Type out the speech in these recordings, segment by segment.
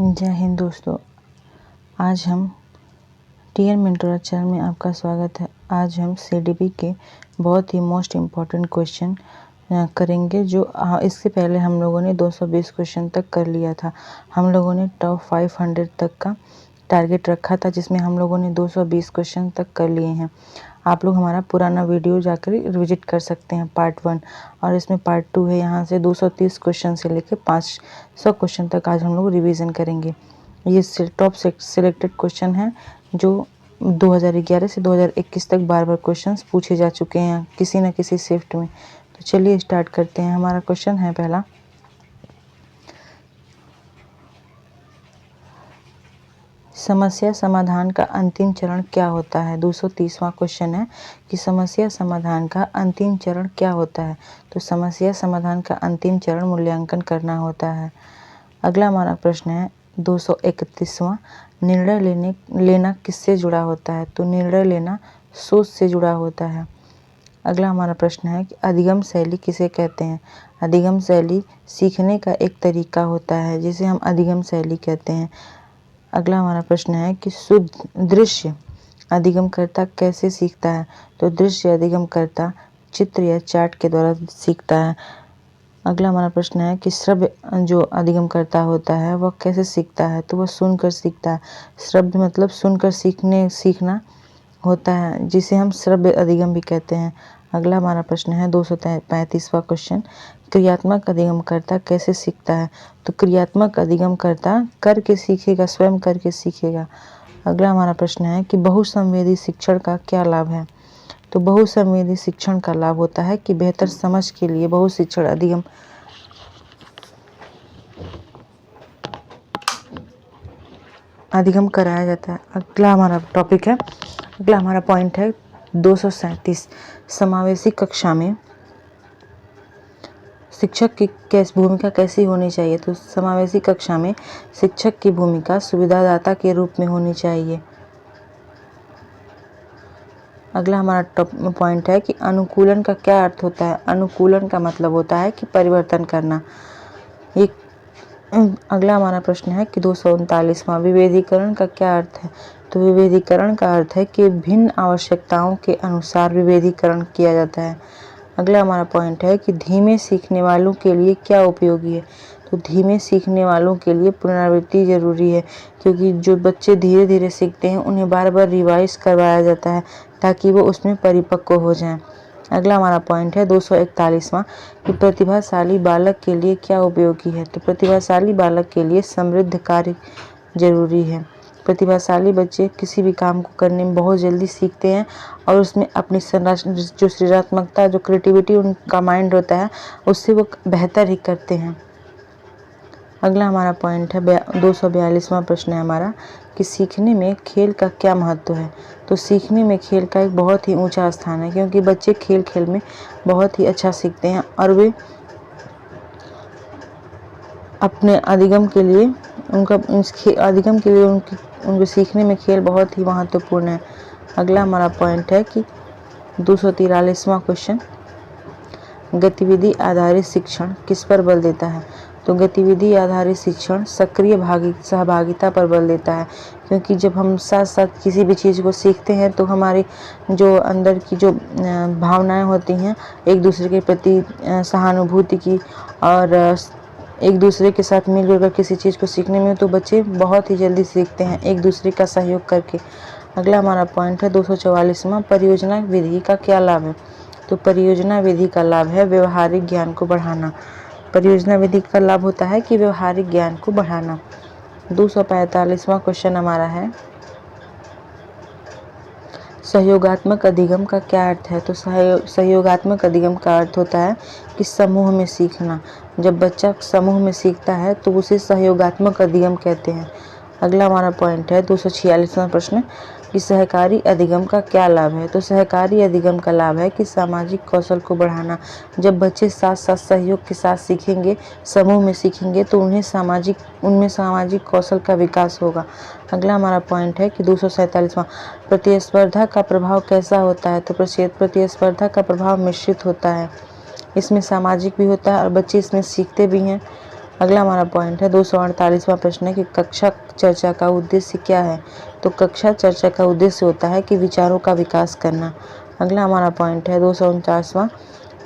जय हिंद दोस्तों, आज हम टीएन मेंटोर चैनल में आपका स्वागत है। आज हम सीडीपी के बहुत ही मोस्ट इम्पॉर्टेंट क्वेश्चन करेंगे जो इससे पहले हम लोगों ने 220 क्वेश्चन तक कर लिया था। हम लोगों ने टॉप 500 तक का टारगेट रखा था जिसमें हम लोगों ने 220 क्वेश्चन तक कर लिए हैं। आप लोग हमारा पुराना वीडियो जाकर रिविजिट कर सकते हैं पार्ट 1, और इसमें पार्ट 2 है। यहाँ से 230 क्वेश्चन से लेकर 500 क्वेश्चन तक आज हम लोग रिवीजन करेंगे। ये टॉप सिलेक्टेड क्वेश्चन हैं जो 2011 से 2021 तक बार बार क्वेश्चंस पूछे जा चुके हैं किसी न किसी शिफ्ट में। तो चलिए स्टार्ट करते हैं। हमारा क्वेश्चन है पहला, समस्या समाधान का अंतिम चरण क्या होता है। 230वां क्वेश्चन है कि समस्या समाधान का अंतिम चरण क्या होता है। तो समस्या समाधान का अंतिम चरण मूल्यांकन करना होता है। अगला हमारा प्रश्न है 231वां, निर्णय लेना किससे जुड़ा होता है। तो निर्णय लेना सोच से जुड़ा होता है। अगला हमारा प्रश्न है कि अधिगम शैली किसे कहते हैं। अधिगम शैली सीखने का एक तरीका होता है जिसे हम अधिगम शैली कहते हैं। अगला हमारा प्रश्न है कि शुद्ध दृश्य अधिगमकर्ता कैसे सीखता है। तो दृश्य अधिगमकर्ता चित्र या चार्ट के द्वारा सीखता है। अगला हमारा प्रश्न है कि श्रव्य जो अधिगमकर्ता होता है वह कैसे सीखता है। तो वह सुनकर सीखता है। श्रव्य मतलब सुनकर सीखना होता है जिसे हम श्रव्य अधिगम भी कहते हैं। अगला हमारा प्रश्न है 235वां क्वेश्चन, क्रियात्मक अधिगमकर्ता कैसे सीखता है। तो क्रियात्मक अधिगमकर्ता करके सीखेगा, स्वयं करके सीखेगा। अगला हमारा प्रश्न है कि बहुसंवेदी शिक्षण का क्या लाभ है। तो बहुसंवेदी शिक्षण का लाभ होता है कि बेहतर समझ के लिए बहुशिक्षण अधिगम कराया जाता है। अगला हमारा टॉपिक है, अगला हमारा पॉइंट है 237, समावेशी कक्षा में शिक्षक की भूमिका कैसी होनी चाहिए। तो समावेशी कक्षा में शिक्षक की भूमिका सुविधादाता के रूप में होनी चाहिए। अगला हमारा पॉइंट है कि अनुकूलन का क्या अर्थ होता है। अनुकूलन का मतलब होता है कि परिवर्तन करना। अगला हमारा प्रश्न है कि 239वां, विभेदीकरण का क्या अर्थ है। तो विभेदीकरण का अर्थ है कि भिन्न आवश्यकताओं के अनुसार विभेदीकरण किया जाता है। अगला हमारा पॉइंट है कि धीमे सीखने वालों के लिए क्या उपयोगी है। तो धीमे सीखने वालों के लिए पुनरावृत्ति जरूरी है, क्योंकि जो बच्चे धीरे धीरे सीखते हैं उन्हें बार बार रिवाइज करवाया जाता है ताकि वो उसमें परिपक्व हो जाएं। अगला हमारा पॉइंट है 241वां, कि प्रतिभाशाली बालक के लिए क्या उपयोगी है। तो प्रतिभाशाली बालक के लिए समृद्ध कार्य जरूरी है। प्रतिभाशाली बच्चे किसी भी काम को करने में बहुत जल्दी सीखते हैं और उसमें अपनी जो सृजनात्मकता, जो क्रिएटिविटी उनका माइंड होता है उससे वो बेहतर ही करते हैं। अगला हमारा पॉइंट है 242वां प्रश्न है हमारा, कि सीखने में खेल का क्या महत्व है। तो सीखने में खेल का एक बहुत ही ऊंचा स्थान है, क्योंकि बच्चे खेल खेल में बहुत ही अच्छा सीखते हैं और वे अपने अधिगम के लिए उनके सीखने में खेल बहुत ही महत्वपूर्ण है। अगला हमारा पॉइंट है कि 243वां क्वेश्चन, गतिविधि आधारित शिक्षण किस पर बल देता है। तो गतिविधि आधारित शिक्षण सक्रिय सहभागिता पर बल देता है, क्योंकि जब हम साथ साथ किसी भी चीज़ को सीखते हैं तो हमारी जो अंदर की जो भावनाएं होती हैं, एक दूसरे के प्रति सहानुभूति की और एक दूसरे के साथ मिलजुल कर किसी चीज़ को सीखने में, तो बच्चे बहुत ही जल्दी सीखते हैं एक दूसरे का सहयोग करके। अगला हमारा पॉइंट है 244वां, परियोजना विधि का क्या लाभ है। तो परियोजना विधि का लाभ है व्यवहारिक ज्ञान को बढ़ाना। परियोजना विधि का लाभ होता है कि व्यवहारिक ज्ञान को बढ़ाना। 245वां क्वेश्चन हमारा है, सहयोगात्मक अधिगम का क्या अर्थ है। तो सहयोगात्मक अधिगम का अर्थ होता है कि समूह में सीखना। जब बच्चा समूह में सीखता है तो उसे सहयोगात्मक अधिगम कहते हैं। अगला हमारा पॉइंट है 246वां प्रश्न, कि सहकारी अधिगम का क्या लाभ है। तो सहकारी अधिगम का लाभ है कि सामाजिक कौशल को बढ़ाना। जब बच्चे साथ साथ सहयोग के साथ सीखेंगे, समूह में सीखेंगे, तो उनमें सामाजिक कौशल का विकास होगा। अगला हमारा पॉइंट है कि 247वां, प्रतिस्पर्धा का प्रभाव कैसा होता है। तो प्रतिस्पर्धा का प्रभाव मिश्रित होता है, इसमें सामाजिक भी होता है और बच्चे इसमें सीखते भी हैं। अगला हमारा पॉइंट है 248वां प्रश्न है कि कक्षा चर्चा का उद्देश्य क्या है। तो कक्षा चर्चा का उद्देश्य होता है कि विचारों का विकास करना। अगला हमारा पॉइंट है 249वां,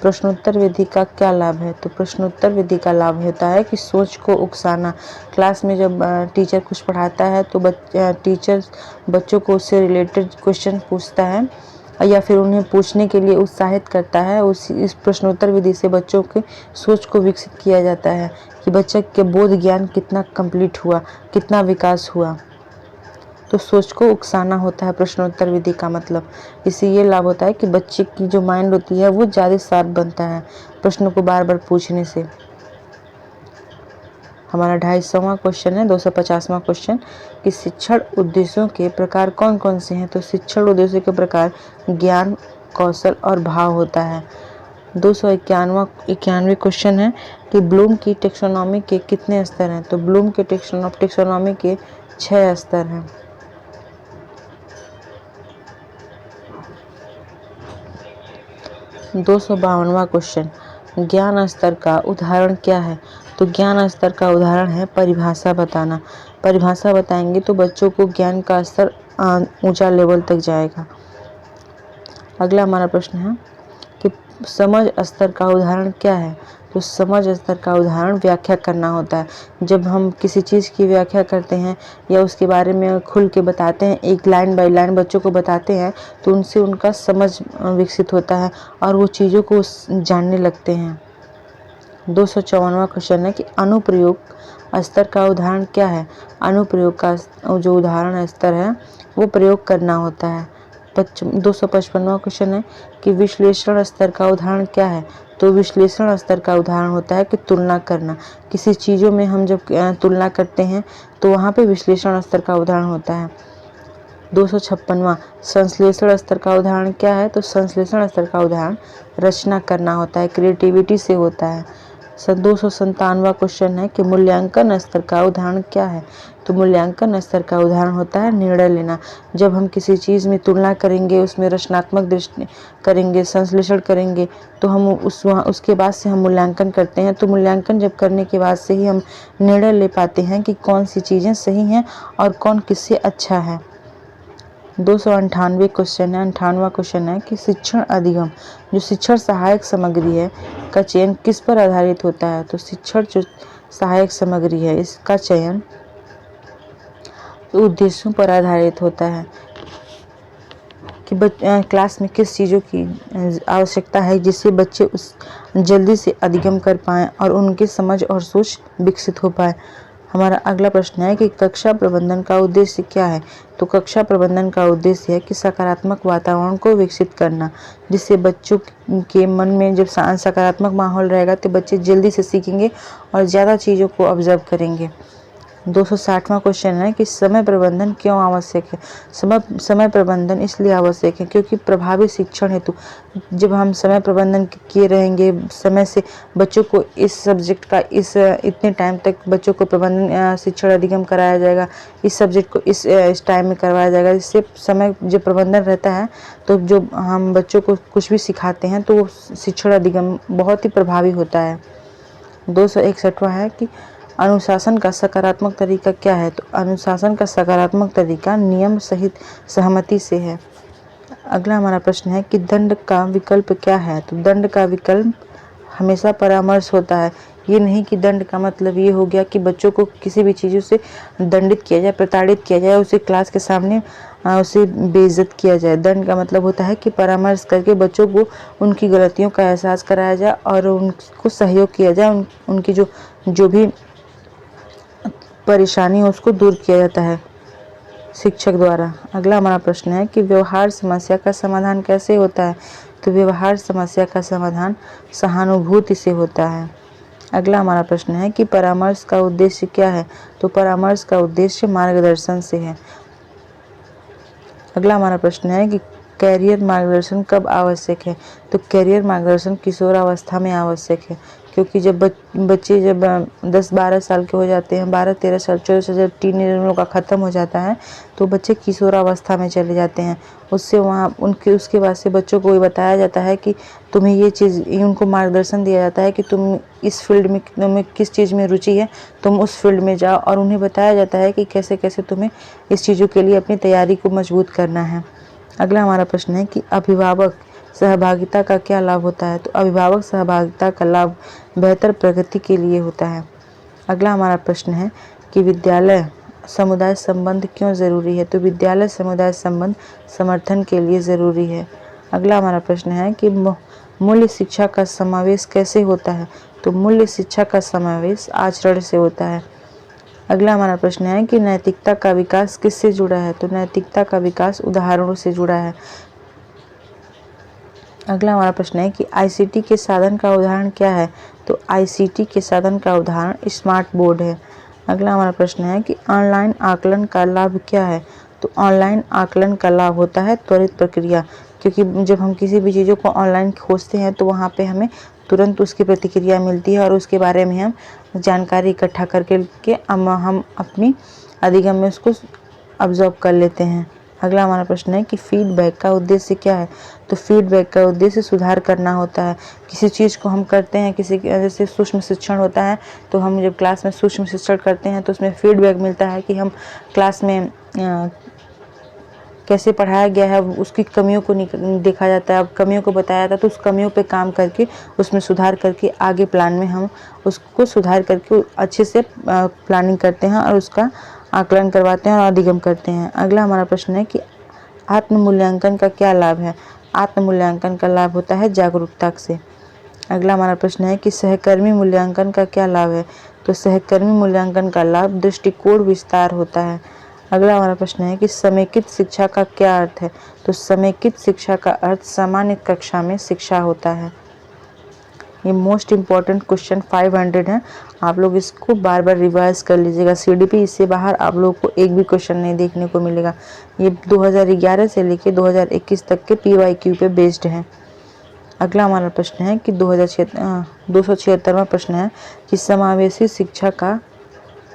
प्रश्नोत्तर विधि का क्या लाभ है। तो प्रश्नोत्तर विधि का लाभ होता है कि सोच को उकसाना। क्लास में जब टीचर कुछ पढ़ाता है तो टीचर बच्चों को उससे रिलेटेड क्वेश्चन पूछता है या फिर उन्हें पूछने के लिए उत्साहित करता है। इस प्रश्नोत्तर विधि से बच्चों की सोच को विकसित किया जाता है कि बच्चे के बोध ज्ञान कितना कंप्लीट हुआ, कितना विकास हुआ। तो सोच को उकसाना होता है प्रश्नोत्तर विधि का मतलब। इससे ये लाभ होता है कि बच्चे की जो माइंड होती है वो ज़्यादा शार्प बनता है प्रश्नों को बार बार पूछने से। हमारा 250वां क्वेश्चन है 250वां क्वेश्चन कि शिक्षण उद्देश्यों के प्रकार कौन कौन से हैं। तो शिक्षण उद्देश्यों के प्रकार ज्ञान, कौशल और भाव होता है। 291वां क्वेश्चन है कि ब्लूम की टेक्सोनॉमी के कितने स्तर हैं। तो ब्लूम के टेक्सोनॉमी के 6 स्तर हैं। 252वां क्वेश्चन, ज्ञान स्तर का उदाहरण क्या है। तो ज्ञान स्तर का उदाहरण है परिभाषा बताना। परिभाषा बताएंगे तो बच्चों को ज्ञान का स्तर ऊंचा लेवल तक जाएगा। अगला हमारा प्रश्न है कि समझ स्तर का उदाहरण क्या है। तो समझ स्तर का उदाहरण व्याख्या करना होता है। जब हम किसी चीज़ की व्याख्या करते हैं या उसके बारे में खुल के बताते हैं, एक लाइन बाय लाइन बच्चों को बताते हैं, तो उनसे उनका समझ विकसित होता है और वो चीज़ों को जानने लगते हैं। 254वां क्वेश्चन है कि अनुप्रयोग स्तर का उदाहरण क्या है। अनुप्रयोग का जो उदाहरण स्तर है वो प्रयोग करना होता है। 255वां क्वेश्चन है कि विश्लेषण स्तर का उदाहरण क्या है। तो विश्लेषण स्तर का उदाहरण होता है कि तुलना करना। किसी चीज़ों में हम जब तुलना करते हैं तो वहाँ पे विश्लेषण स्तर का उदाहरण होता है। 256वां संश्लेषण स्तर का उदाहरण क्या है। तो संश्लेषण स्तर का उदाहरण रचना करना होता है, क्रिएटिविटी से होता है। 257वां क्वेश्चन है कि मूल्यांकन स्तर का उदाहरण क्या है। तो मूल्यांकन स्तर का उदाहरण होता है निर्णय लेना। जब हम किसी चीज़ में तुलना करेंगे, उसमें रचनात्मक दृष्टि करेंगे, संश्लेषण करेंगे, तो हम उसके बाद से हम मूल्यांकन करते हैं। तो मूल्यांकन जब करने के बाद से ही हम निर्णय ले पाते हैं कि कौन सी चीज़ें सही हैं और कौन किससे अच्छा है। 298 क्वेश्चन है 98वां क्वेश्चन है कि शिक्षण अधिगम जो शिक्षण सहायक सामग्री है का चयन किस पर आधारित होता है। तो शिक्षण जो सहायक सामग्री है इसका चयन उद्देश्यों पर आधारित होता है कि क्लास में किस चीज़ों की आवश्यकता है जिससे बच्चे उस जल्दी से अधिगम कर पाएँ और उनकी समझ और सोच विकसित हो पाए। हमारा अगला प्रश्न है कि कक्षा प्रबंधन का उद्देश्य क्या है। तो कक्षा प्रबंधन का उद्देश्य है कि सकारात्मक वातावरण को विकसित करना, जिससे बच्चों के मन में जब सकारात्मक माहौल रहेगा तो बच्चे जल्दी से सीखेंगे और ज़्यादा चीज़ों को ऑब्जर्व करेंगे। 260वां क्वेश्चन है कि समय प्रबंधन क्यों आवश्यक है। समय प्रबंधन इसलिए आवश्यक है क्योंकि प्रभावी शिक्षण हेतु जब हम समय प्रबंधन किए रहेंगे, समय से बच्चों को इस सब्जेक्ट का इतने टाइम तक बच्चों को प्रबंधन शिक्षण अधिगम कराया जाएगा, इस सब्जेक्ट को इस टाइम में करवाया जाएगा। इससे समय जब प्रबंधन रहता है तो जो हम बच्चों को कुछ भी सिखाते हैं तो वो शिक्षण अधिगम बहुत ही प्रभावी होता है। 261वां है कि अनुशासन का सकारात्मक तरीका क्या है। तो अनुशासन का सकारात्मक तरीका नियम सहित सहमति से है। अगला हमारा प्रश्न है कि दंड का विकल्प क्या है। तो दंड का विकल्प हमेशा परामर्श होता है। ये नहीं कि दंड का मतलब ये हो गया कि बच्चों को किसी भी चीज़ों से दंडित किया जाए, प्रताड़ित किया जाए, उसे क्लास के सामने उसे बेइज्जत किया जाए। दंड का मतलब होता है कि परामर्श करके बच्चों को उनकी गलतियों का एहसास कराया जाए और उनको सहयोग किया जाए, उनकी जो भी परेशानी हो उसको दूर किया जाता है शिक्षक द्वारा। अगला हमारा प्रश्न है कि व्यवहार समस्या का समाधान कैसे होता है। तो व्यवहार समस्या का समाधान सहानुभूति से होता है। अगला हमारा प्रश्न है कि परामर्श का उद्देश्य क्या है। तो परामर्श का उद्देश्य मार्गदर्शन से है। अगला हमारा प्रश्न है कि कैरियर मार्गदर्शन कब आवश्यक है? तो कैरियर मार्गदर्शन किशोरावस्था में आवश्यक है, क्योंकि जब बच्चे जब 10-12 साल के हो जाते हैं, 12-13 साल 14 साल, जब टीनेज उन लोग का ख़त्म हो जाता है तो बच्चे किशोरावस्था में चले जाते हैं। उससे वहाँ उनके उसके बाद से बच्चों को ये बताया जाता है कि तुम्हें ये चीज़, उनको मार्गदर्शन दिया जाता है कि तुम इस फील्ड में तुम्हें किस चीज़ में रुचि है, तुम उस फील्ड में जाओ, और उन्हें बताया जाता है कि कैसे कैसे तुम्हें इस चीज़ों के लिए अपनी तैयारी को मजबूत करना है। अगला हमारा प्रश्न है कि अभिभावक सहभागिता का क्या लाभ होता है? तो अभिभावक सहभागिता का लाभ बेहतर प्रगति के लिए होता है। अगला हमारा प्रश्न है कि विद्यालय समुदाय संबंध क्यों ज़रूरी है? तो विद्यालय समुदाय संबंध समर्थन के लिए ज़रूरी है। अगला हमारा प्रश्न है कि मूल्य शिक्षा का समावेश कैसे होता है? तो मूल्य शिक्षा का समावेश आचरण से होता है। अगला हमारा प्रश्न है कि नैतिकता का विकास किससे जुड़ा है? तो नैतिकता का विकास उदाहरणों से जुड़ा है। अगला हमारा प्रश्न है कि आईसीटी के साधन का उदाहरण क्या है? तो आईसीटी के साधन का उदाहरण स्मार्ट बोर्ड है। अगला हमारा प्रश्न है कि ऑनलाइन आकलन का लाभ क्या है? तो ऑनलाइन आकलन का लाभ होता है त्वरित प्रक्रिया, क्योंकि जब हम किसी भी चीज़ों को ऑनलाइन खोजते हैं तो वहाँ पे हमें तुरंत उसकी प्रतिक्रिया मिलती है और उसके बारे में हम जानकारी इकट्ठा करके हम अपनी अधिगम में उसको ऑब्जर्व कर लेते हैं। अगला हमारा प्रश्न है कि फीडबैक का उद्देश्य क्या है? तो फीडबैक का उद्देश्य सुधार करना होता है। किसी चीज़ को हम करते हैं, जैसे सूक्ष्म शिक्षण होता है, तो हम जब क्लास में सूक्ष्म शिक्षण करते हैं तो उसमें फीडबैक मिलता है कि हम क्लास में कैसे पढ़ाया गया है, उसकी कमियों को देखा जाता है, अब कमियों को बताया जाता है, तो उस कमियों पे काम करके उसमें सुधार करके आगे प्लान में हम उसको सुधार करके अच्छे से प्लानिंग करते हैं और उसका आकलन करवाते हैं और अधिगम करते हैं। अगला हमारा प्रश्न है कि आत्म मूल्यांकन का क्या लाभ है? आत्म मूल्यांकन का लाभ होता है जागरूकता से। अगला हमारा प्रश्न है कि सहकर्मी मूल्यांकन का क्या लाभ है? तो सहकर्मी मूल्यांकन का लाभ दृष्टिकोण विस्तार होता है। अगला हमारा प्रश्न है कि समेकित शिक्षा का क्या अर्थ है? तो समेकित शिक्षा का अर्थ सामान्य कक्षा में शिक्षा होता है। ये मोस्ट इम्पॉर्टेंट क्वेश्चन 500 है, आप लोग इसको बार बार रिवाइज कर लीजिएगा। सीडीपी इससे बाहर आप लोगों को एक भी क्वेश्चन नहीं देखने को मिलेगा। ये 2011 से लेके 2021 तक के पीवाईक्यू पे बेस्ड है। अगला हमारा प्रश्न है कि 276वां प्रश्न है कि समावेशी शिक्षा का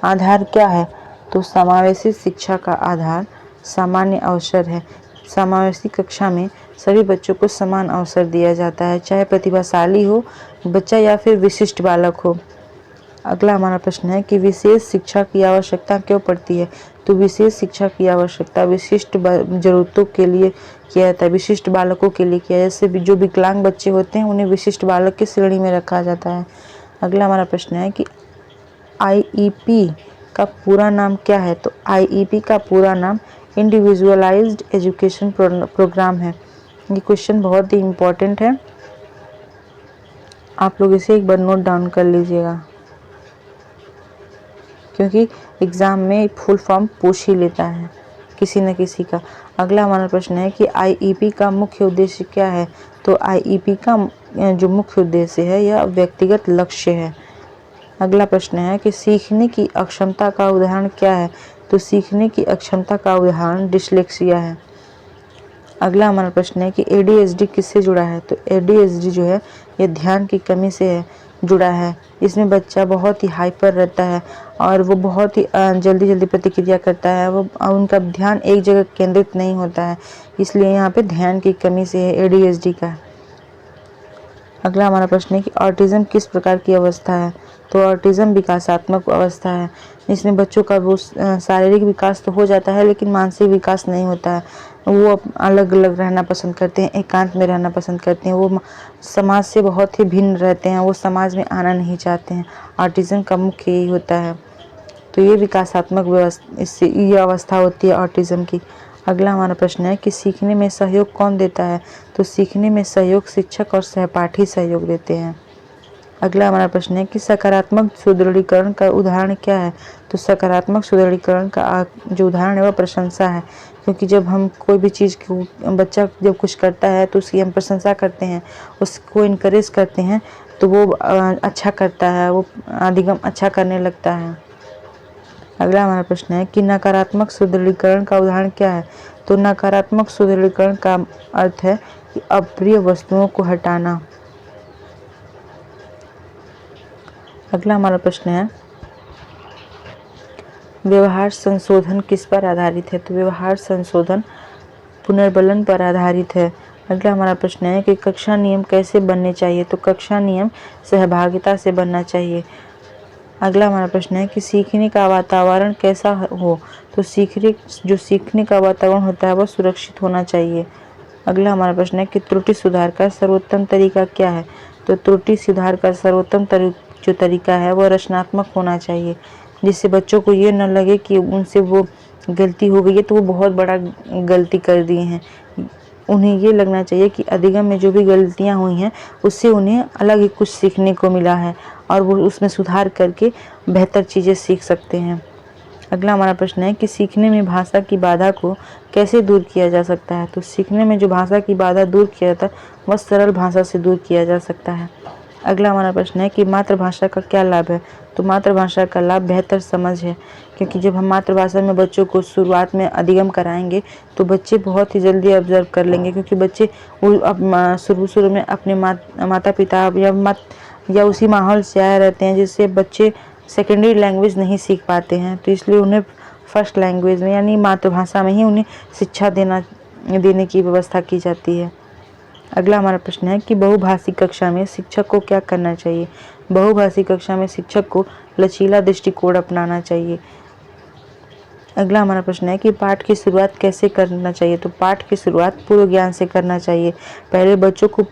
आधार क्या है? तो समावेशी शिक्षा का आधार सामान्य अवसर है। समावेशी कक्षा में सभी बच्चों को समान अवसर दिया जाता है, चाहे प्रतिभाशाली हो बच्चा या फिर विशिष्ट बालक हो। अगला हमारा प्रश्न है कि विशेष शिक्षा की आवश्यकता क्यों पड़ती है? तो विशेष शिक्षा की आवश्यकता विशिष्ट जरूरतों के लिए किया जाता है, विशिष्ट बालकों के लिए किया, जैसे जो विकलांग बच्चे होते हैं उन्हें विशिष्ट बालक की श्रेणी में रखा जाता है। अगला हमारा प्रश्न है कि आईईपी का पूरा नाम क्या है? तो आईईपी का पूरा नाम इंडिविजुअलाइज्ड एजुकेशन प्रोग्राम है। ये क्वेश्चन बहुत ही इम्पोर्टेंट है, आप लोग इसे एक बार नोट डाउन कर लीजिएगा, क्योंकि एग्ज़ाम में फुल फॉर्म पूछ ही लेता है किसी न किसी का। अगला हमारा प्रश्न है कि आईईपी का मुख्य उद्देश्य क्या है? तो आईईपी का जो मुख्य उद्देश्य है यह व्यक्तिगत लक्ष्य है। अगला प्रश्न है कि सीखने की अक्षमता का उदाहरण क्या है? तो सीखने की अक्षमता का उदाहरण डिस्लेक्सिया है। अगला हमारा प्रश्न है कि एडीएचडी किससे जुड़ा है? तो एडीएचडी जो है ये ध्यान की कमी से जुड़ा है। इसमें बच्चा बहुत ही हाइपर रहता है और वो बहुत ही जल्दी जल्दी प्रतिक्रिया करता है, वो उनका ध्यान एक जगह केंद्रित नहीं होता है, इसलिए यहाँ पे ध्यान की कमी से है एडीएचडी का। अगला हमारा प्रश्न है कि ऑटिज्म किस प्रकार की अवस्था है? तो ऑटिज्म विकासात्मक अवस्था है। इसमें बच्चों का वो शारीरिक विकास तो हो जाता है लेकिन मानसिक विकास नहीं होता है। वो अलग अलग रहना पसंद करते हैं, एकांत में रहना पसंद करते हैं, वो समाज से बहुत ही भिन्न रहते हैं, वो समाज में आना नहीं चाहते हैं। ऑटिज्म का मुख्य यही होता है। तो ये विकासात्मक इससे ये अवस्था होती है ऑटिज्म की। अगला हमारा प्रश्न है कि सीखने में सहयोग कौन देता है? तो सीखने में सहयोग शिक्षक और सहपाठी सहयोग देते हैं। अगला हमारा प्रश्न है कि सकारात्मक सुदृढ़ीकरण का उदाहरण क्या है? तो सकारात्मक सुदृढ़ीकरण का जो उदाहरण है वह प्रशंसा है, क्योंकि जब हम कोई भी चीज़ को बच्चा जब कुछ करता है तो उसकी हम प्रशंसा करते हैं, उसको इनकरेज करते हैं, तो वो अच्छा करता है, वो अधिगम अच्छा करने लगता है। अगला हमारा प्रश्न है कि नकारात्मक सुदृढ़ीकरण का उदाहरण क्या है। तो नकारात्मक सुदृढ़ीकरण का अर्थ है कि अप्रिय वस्तुओं को हटाना। अगला हमारा प्रश्न है व्यवहार संशोधन किस पर आधारित है। तो व्यवहार संशोधन पुनर्बलन पर आधारित है। अगला हमारा प्रश्न है कि कक्षा नियम कैसे बनने चाहिए। तो कक्षा नियम सहभागिता से बनना चाहिए। अगला हमारा प्रश्न है कि सीखने का वातावरण कैसा हो। तो सीखने का वातावरण होता है वह सुरक्षित होना चाहिए। अगला हमारा प्रश्न है कि त्रुटि सुधार का सर्वोत्तम तरीका क्या है। तो त्रुटि सुधार का सर्वोत्तम जो तरीका है वह रचनात्मक होना चाहिए, जिससे बच्चों को ये न लगे कि उनसे वो गलती हो गई है तो वो बहुत बड़ा गलती कर दिए हैं। उन्हें ये लगना चाहिए कि अधिगम में जो भी गलतियां हुई हैं उससे उन्हें अलग ही कुछ सीखने को मिला है और वो उसमें सुधार करके बेहतर चीज़ें सीख सकते हैं। अगला हमारा प्रश्न है कि सीखने में भाषा की बाधा को कैसे दूर किया जा सकता है। तो सीखने में जो भाषा की बाधा दूर किया जाता है वह सरल भाषा से दूर किया जा सकता है। अगला हमारा प्रश्न है कि मातृभाषा का क्या लाभ है। तो मातृभाषा का लाभ बेहतर समझ है, क्योंकि जब हम मातृभाषा में बच्चों को शुरुआत में अधिगम कराएंगे तो बच्चे बहुत ही जल्दी ऑब्जर्व कर लेंगे, क्योंकि बच्चे शुरू में अपने माता पिता या उसी माहौल से आए रहते हैं, जिससे बच्चे सेकेंडरी लैंग्वेज नहीं सीख पाते हैं। तो इसलिए उन्हें फर्स्ट लैंग्वेज में यानी मातृभाषा में ही उन्हें शिक्षा देने की व्यवस्था की जाती है। अगला हमारा प्रश्न है कि बहुभाषी कक्षा में शिक्षक को क्या करना चाहिए। बहुभाषी कक्षा में शिक्षक को लचीला दृष्टिकोण अपनाना चाहिए। अगला हमारा प्रश्न है कि पाठ की शुरुआत कैसे करना चाहिए। तो पाठ की शुरुआत पूर्व ज्ञान से करना चाहिए। पहले बच्चों को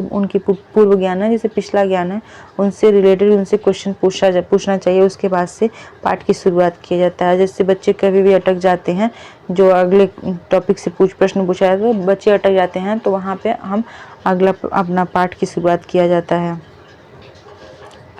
उनकी पूर्व ज्ञान है, जैसे पिछला ज्ञान है, उनसे रिलेटेड उनसे क्वेश्चन पूछना चाहिए। उसके बाद से पाठ की शुरुआत किया जाता है। जैसे बच्चे कभी भी अटक जाते हैं, जो अगले टॉपिक से प्रश्न पूछा जाता है तो बच्चे अटक जाते हैं, तो वहाँ पे हम अगला अपना पाठ की शुरुआत किया जाता है।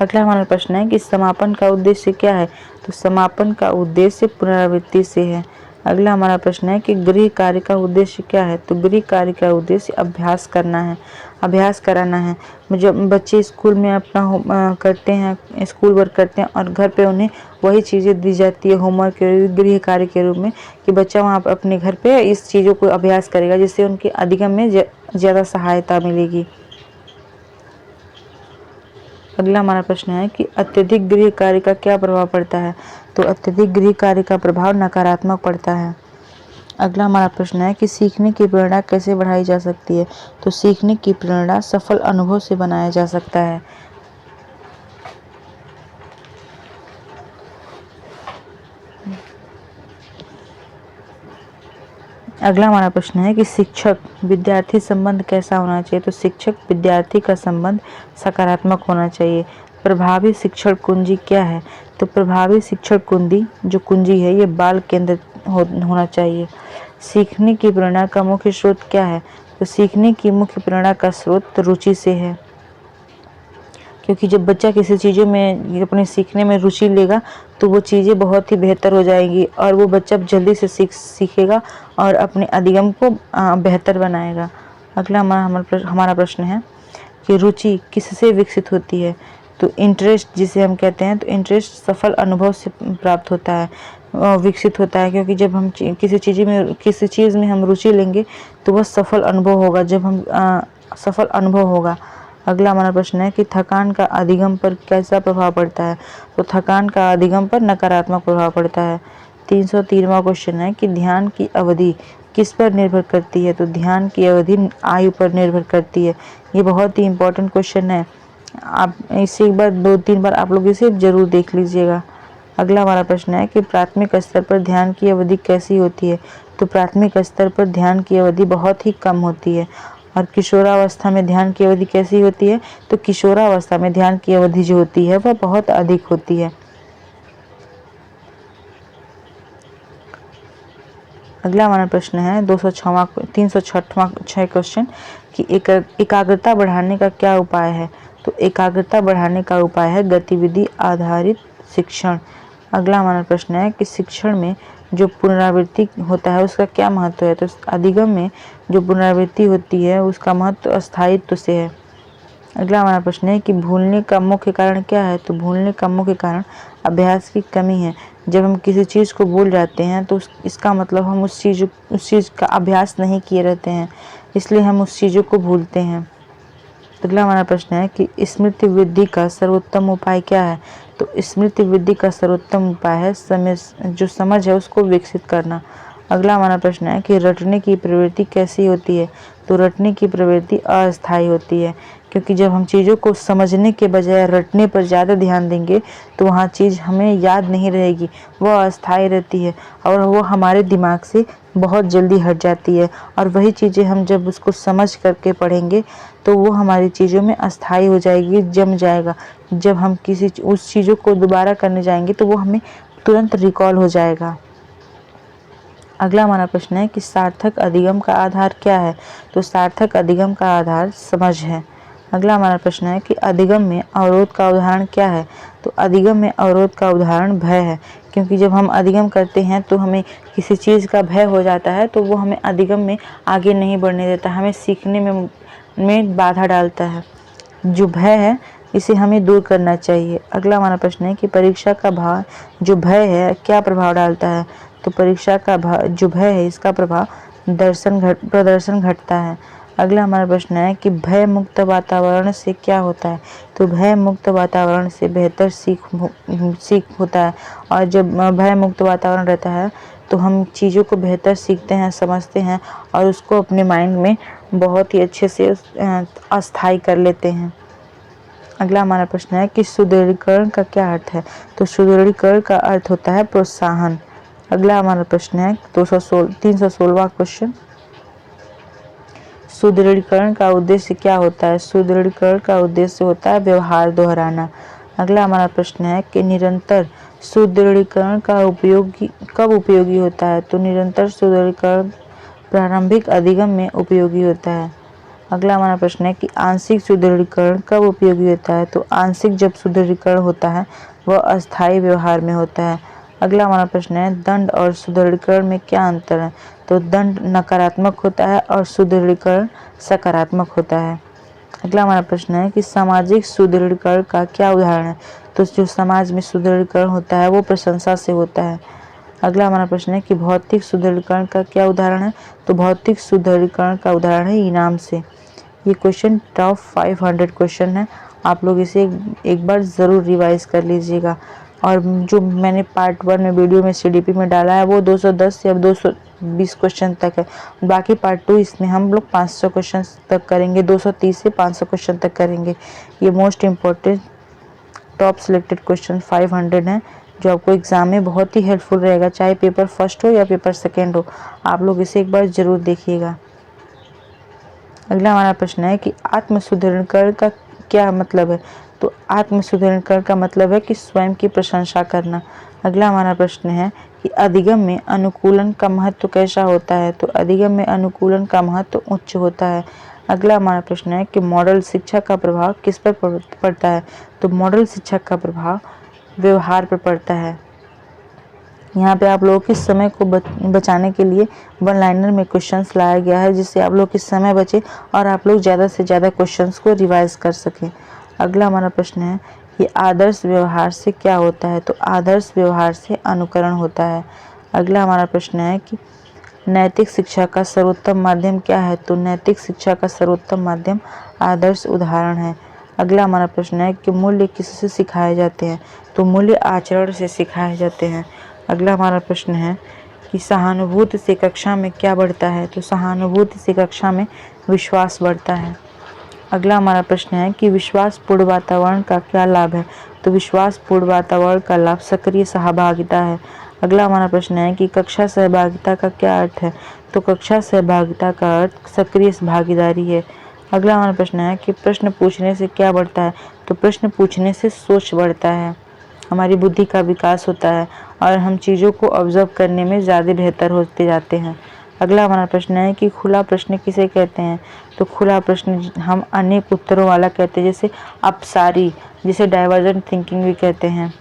अगला हमारा प्रश्न है कि समापन का उद्देश्य क्या है। तो समापन का उद्देश्य पुनरावृत्ति से है। अगला हमारा प्रश्न है कि गृह कार्य का उद्देश्य क्या है। तो गृह कार्य का उद्देश्य अभ्यास करना है, अभ्यास कराना है। जब बच्चे स्कूल में अपना करते हैं, स्कूल वर्क करते हैं और घर पे उन्हें वही चीज़ें दी जाती है होमवर्क के गृह कार्य के रूप में, कि बच्चा वहाँ अपने घर पे इस चीज़ों को अभ्यास करेगा, जिससे उनके अधिगम में ज़्यादा सहायता मिलेगी। अगला हमारा प्रश्न है कि अत्यधिक गृह कार्य का क्या प्रभाव पड़ता है। तो अत्यधिक गृह कार्य का प्रभाव नकारात्मक पड़ता है। अगला हमारा प्रश्न है कि सीखने की प्रेरणा कैसे बढ़ाई जा सकती है। तो सीखने की प्रेरणा सफल अनुभव से बनाया जा सकता है। अगला हमारा प्रश्न है कि शिक्षक विद्यार्थी संबंध कैसा होना चाहिए। तो शिक्षक विद्यार्थी का संबंध सकारात्मक होना चाहिए। प्रभावी शिक्षण कुंजी क्या है। तो प्रभावी शिक्षण कुंजी है ये बाल केंद्रित होना चाहिए। सीखने की प्रेरणा का मुख्य स्रोत क्या है। तो सीखने की मुख्य प्रेरणा का स्रोत रुचि से है, क्योंकि जब बच्चा किसी चीज़ों में अपने सीखने में रुचि लेगा तो वो चीज़ें बहुत ही बेहतर हो जाएंगी और वो बच्चा जल्दी से सीखेगा और अपने अधिगम को बेहतर बनाएगा। अगला हमारा प्रश्न है कि रुचि किससे विकसित होती है। तो इंटरेस्ट जिसे हम कहते हैं, तो इंटरेस्ट सफल अनुभव से प्राप्त होता है, विकसित होता है, क्योंकि जब हम किसी चीज़ में हम रुचि लेंगे तो वह सफल अनुभव होगा। जब हम सफल अनुभव होगा। अगला हमारा प्रश्न है कि थकान का अधिगम पर कैसा प्रभाव पड़ता है। तो थकान का अधिगम पर नकारात्मक प्रभाव पड़ता है। 303वां क्वेश्चन है कि ध्यान की अवधि किस पर निर्भर करती है। तो ध्यान की अवधि आयु पर निर्भर करती है। ये बहुत ही इम्पोर्टेंट क्वेश्चन है, आप इसे एक बार 2-3 बार आप लोग इसे जरूर देख लीजिएगा। अगला हमारा प्रश्न है कि प्राथमिक स्तर पर ध्यान की अवधि कैसी होती है। तो प्राथमिक स्तर पर ध्यान की अवधि बहुत ही कम होती है। और किशोरावस्था में ध्यान की अवधि कैसी होती है। तो किशोरावस्था में ध्यान की अवधि जो होती है वह बहुत अधिक होती है। अगला हमारा प्रश्न है 306वां क्वेश्चन कि एकाग्रता बढ़ाने का क्या उपाय है। तो एकाग्रता बढ़ाने का उपाय है गतिविधि आधारित शिक्षण। अगला हमारा प्रश्न है कि शिक्षण में जो पुनरावृत्ति होता है उसका क्या महत्व है। तो अधिगम में जो पुनरावृत्ति होती है उसका महत्व स्थायित्व से है। अगला हमारा प्रश्न है कि भूलने का मुख्य कारण क्या है। तो भूलने का मुख्य कारण अभ्यास की कमी है। जब हम किसी चीज़ को भूल जाते हैं तो इसका मतलब हम उस चीज़ का अभ्यास नहीं किए रहते हैं, इसलिए हम उस चीज़ों को भूलते हैं। अगला हमारा प्रश्न है कि स्मृति वृद्धि का सर्वोत्तम उपाय क्या है? तो स्मृति वृद्धि का सर्वोत्तम उपाय है जो समझ है उसको विकसित करना। अगला हमारा प्रश्न है कि रटने की प्रवृत्ति कैसी होती है? तो रटने की प्रवृत्ति अस्थायी होती है, क्योंकि जब हम चीज़ों को समझने के बजाय रटने पर ज़्यादा ध्यान देंगे तो वहाँ चीज़ हमें याद नहीं रहेगी, वह अस्थायी रहती है और वो हमारे दिमाग से बहुत जल्दी हट जाती है। और वही चीज़ें हम जब उसको समझ करके पढ़ेंगे तो वो हमारी चीज़ों में अस्थायी हो जाएगी, जम जाएगा। जब हम उस चीज़ों को दोबारा करने जाएंगे तो वो हमें तुरंत रिकॉल हो जाएगा। अगला हमारा प्रश्न है कि सार्थक अधिगम का आधार क्या है? तो सार्थक अधिगम का आधार समझ है। अगला हमारा प्रश्न है कि अधिगम में अवरोध का उदाहरण क्या है? तो अधिगम में अवरोध का उदाहरण भय है, क्योंकि जब हम अधिगम करते हैं तो हमें किसी चीज़ का भय हो जाता है तो वो हमें अधिगम में आगे नहीं बढ़ने देता, हमें सीखने में बाधा डालता है। जो भय है इसे हमें दूर करना चाहिए। अगला हमारा प्रश्न है कि परीक्षा का जो भय है क्या प्रभाव डालता है? तो परीक्षा का जो भय है इसका प्रभाव प्रदर्शन घटता है। अगला हमारा प्रश्न है कि भय मुक्त वातावरण से क्या होता है? तो भय मुक्त वातावरण से बेहतर सीख होता है, और जब भय मुक्त वातावरण रहता है तो हम चीज़ों को बेहतर सीखते हैं, समझते हैं और उसको अपने माइंड में बहुत ही अच्छे से अस्थायी कर लेते हैं। अगला हमारा प्रश्न है कि सुदृढ़ीकरण का क्या अर्थ है? तो सुदृढ़ीकरण का अर्थ होता है प्रोत्साहन। अगला हमारा प्रश्न है 316वां क्वेश्चन, सुदृढ़ीकरण का उद्देश्य क्या होता है? सुदृढ़ीकरण का उद्देश्य होता है व्यवहार दोहराना। अगला हमारा प्रश्न है कि निरंतर सुदृढ़ीकरण का कब उपयोगी होता है? तो निरंतर सुदृढ़ीकरण प्रारंभिक अधिगम में उपयोगी होता है। अगला हमारा प्रश्न है कि आंशिक सुदृढ़ीकरण कब उपयोगी होता है? तो आंशिक जब सुदृढ़ीकरण होता है वह अस्थायी व्यवहार में होता है। अगला हमारा प्रश्न है दंड और सुदृढ़ीकरण में क्या अंतर है? तो दंड नकारात्मक होता है और सुदृढ़ीकरण सकारात्मक होता है। अगला हमारा प्रश्न है कि सामाजिक सुदृढ़ीकरण का क्या उदाहरण है? तो जो समाज में सुदृढ़ीकरण होता है वो प्रशंसा से होता है। अगला हमारा प्रश्न है कि भौतिक सुदृढ़ीकरण का क्या उदाहरण है? तो भौतिक सुदृढ़ीकरण का उदाहरण है इनाम से। ये क्वेश्चन टॉप 500 क्वेश्चन है, आप लोग इसे एक बार ज़रूर रिवाइज कर लीजिएगा। और जो मैंने पार्ट 1 में वीडियो में CDP में डाला है वो 210 या 220 क्वेश्चन तक है, बाकी पार्ट 2 इसमें हम लोग 500 क्वेश्चन तक करेंगे, 230 से 500 क्वेश्चन तक करेंगे। ये most important top selected question 500 हैं जो आपको एग्ज़ाम में बहुत ही हेल्पफुल रहेगा, चाहे पेपर फर्स्ट हो या पेपर सेकेंड हो। आप लोग इसे एक बार ज़रूर देखिएगा। अगला हमारा प्रश्न है कि आत्म सुदृढ़ीकरण का क्या मतलब है? तो आत्म सुदृढ़ीकरण का मतलब है कि स्वयं की प्रशंसा करना। अगला हमारा प्रश्न है कि अधिगम में अनुकूलन का महत्व कैसा होता है? तो अधिगम में अनुकूलन का महत्व उच्च होता है। अगला हमारा प्रश्न है कि मॉडल शिक्षा का प्रभाव किस पर पड़ता है? तो मॉडल शिक्षा का प्रभाव व्यवहार पर पड़ता है। यहाँ पे आप लोगों के समय को बचाने के लिए वन लाइनर में क्वेश्चंस लाया गया है, जिससे आप लोग की समय बचे और आप लोग ज़्यादा से ज़्यादा क्वेश्चंस को रिवाइज कर सकें। अगला हमारा प्रश्न है कि आदर्श व्यवहार से क्या होता है? तो आदर्श व्यवहार से अनुकरण होता है। अगला हमारा प्रश्न है कि नैतिक शिक्षा का सर्वोत्तम माध्यम क्या है? तो नैतिक शिक्षा का सर्वोत्तम माध्यम आदर्श उदाहरण है। अगला हमारा प्रश्न है कि मूल्य किससे सिखाए जाते हैं? तो मूल्य आचरण से सिखाए जाते हैं। अगला हमारा प्रश्न है कि सहानुभूति से कक्षा में क्या बढ़ता है? तो सहानुभूति से कक्षा में विश्वास बढ़ता है। अगला हमारा प्रश्न है कि विश्वासपूर्ण वातावरण का क्या लाभ है? तो विश्वासपूर्ण वातावरण का लाभ सक्रिय सहभागिता है। अगला हमारा प्रश्न है कि कक्षा सहभागिता का क्या अर्थ है? तो कक्षा सहभागिता का अर्थ सक्रिय भागीदारी है। अगला हमारा प्रश्न है कि प्रश्न पूछने से क्या बढ़ता है? तो प्रश्न पूछने से सोच बढ़ता है, हमारी बुद्धि का विकास होता है और हम चीज़ों को ऑब्जर्व करने में ज़्यादा बेहतर होते जाते हैं। अगला हमारा प्रश्न है कि खुला प्रश्न किसे कहते हैं? तो खुला प्रश्न हम अनेक उत्तरों वाला कहते हैं, जैसे अपसारी, जिसे डाइवर्जेंट थिंकिंग भी कहते हैं।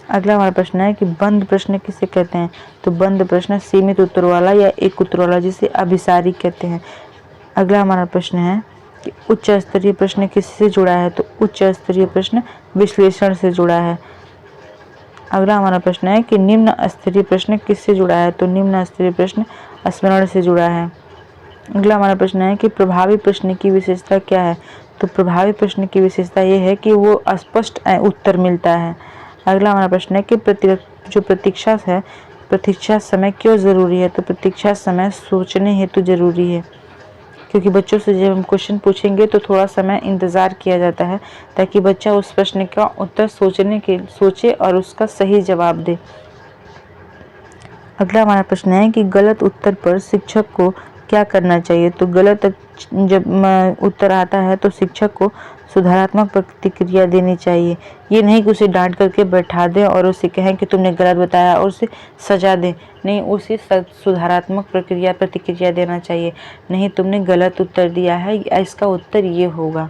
अगला हमारा प्रश्न है कि बंद प्रश्न किसे कहते हैं? तो बंद प्रश्न सीमित उत्तर वाला या एक उत्तर वाला, जिसे अभिसारी कहते हैं। अगला हमारा प्रश्न है कि उच्च स्तरीय प्रश्न किससे जुड़ा है? तो उच्च स्तरीय प्रश्न विश्लेषण से जुड़ा है। अगला हमारा प्रश्न है कि निम्न स्तरीय प्रश्न किससे जुड़ा है? तो निम्न स्तरीय प्रश्न स्मरण से जुड़ा है। अगला हमारा प्रश्न है कि प्रभावी प्रश्न की विशेषता क्या है? तो प्रभावी प्रश्न की विशेषता ये है कि वो स्पष्ट उत्तर मिलता है। अगला हमारा प्रश्न है कि प्रतीक्षा समय क्यों ज़रूरी है? तो प्रतीक्षा समय सोचने हेतु ज़रूरी है, क्योंकि बच्चों से जब हम क्वेश्चन पूछेंगे तो थोड़ा समय इंतज़ार किया जाता है ताकि बच्चा उस प्रश्न का उत्तर सोचे और उसका सही जवाब दे। अगला हमारा प्रश्न है कि गलत उत्तर पर शिक्षक को क्या करना चाहिए? तो गलत जब उत्तर आता है तो शिक्षक को सुधारात्मक प्रतिक्रिया देनी चाहिए। ये नहीं कि उसे डांट करके बैठा दें और उसे कहें कि तुमने गलत बताया और उसे सजा दें। नहीं, उसे सुधारात्मक प्रतिक्रिया देना चाहिए। नहीं, तुमने गलत उत्तर दिया है, इसका उत्तर ये होगा,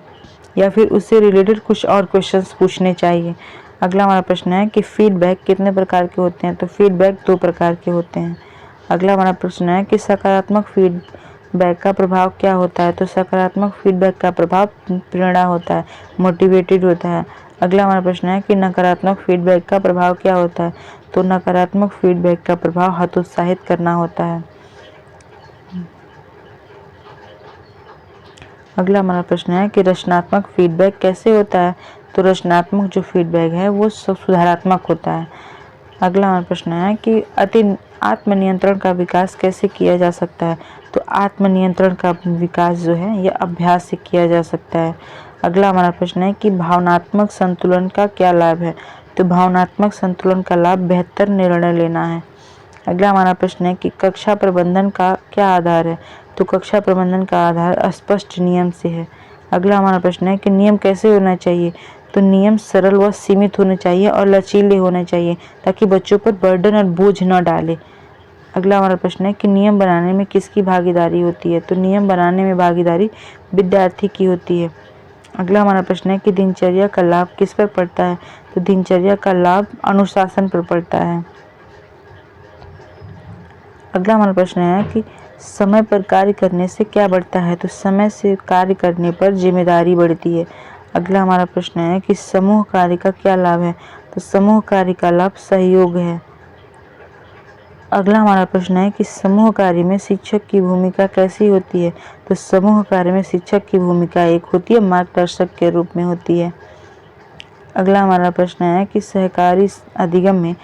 या फिर उससे रिलेटेड कुछ और क्वेश्चंस पूछने चाहिए। अगला हमारा प्रश्न है कि फीडबैक कितने प्रकार के होते हैं? तो फीडबैक 2 प्रकार के होते हैं। अगला हमारा प्रश्न है कि सकारात्मक फीडबैक का प्रभाव क्या होता है? तो सकारात्मक फीडबैक का प्रभाव प्रेरणा होता है, मोटिवेटेड होता है। अगला हमारा प्रश्न है कि नकारात्मक फीडबैक का प्रभाव क्या होता है? तो नकारात्मक फीडबैक का प्रभाव हतोत्साहित करना होता है। अगला हमारा प्रश्न है कि रचनात्मक फीडबैक कैसे होता है? तो रचनात्मक जो फीडबैक है वो सुधारात्मक होता है। अगला हमारा प्रश्न है कि आत्मनियंत्रण का विकास कैसे किया जा सकता है? तो आत्मनियंत्रण का विकास जो है यह अभ्यास से किया जा सकता है। अगला हमारा प्रश्न है कि भावनात्मक संतुलन का क्या लाभ है? तो भावनात्मक संतुलन का लाभ बेहतर निर्णय लेना है। अगला हमारा प्रश्न है कि कक्षा प्रबंधन का क्या आधार है? तो कक्षा प्रबंधन का आधार स्पष्ट नियम से है। अगला हमारा प्रश्न है कि नियम कैसे होना चाहिए? तो नियम सरल व सीमित होने चाहिए और लचीले होने चाहिए ताकि बच्चों पर बर्डन और बोझ न डाले। अगला हमारा प्रश्न है कि नियम बनाने में किसकी भागीदारी होती है? तो नियम बनाने में भागीदारी विद्यार्थी की होती है। अगला हमारा प्रश्न है कि दिनचर्या का लाभ किस पर पड़ता है? तो दिनचर्या का लाभ अनुशासन पर पड़ता है। अगला हमारा प्रश्न है कि समय पर कार्य करने से क्या बढ़ता है? तो समय से कार्य करने पर जिम्मेदारी बढ़ती है। अगला हमारा प्रश्न है कि समूह कार्य का क्या लाभ है? तो समूह कार्य का लाभ सहयोग है। अगला हमारा प्रश्न है कि समूह कार्य में शिक्षक की भूमिका कैसी होती है? तो समूह कार्य में शिक्षक की भूमिका एक होती है, मार्गदर्शक के रूप में होती है। अगला हमारा प्रश्न है कि सहकारी अधिगम में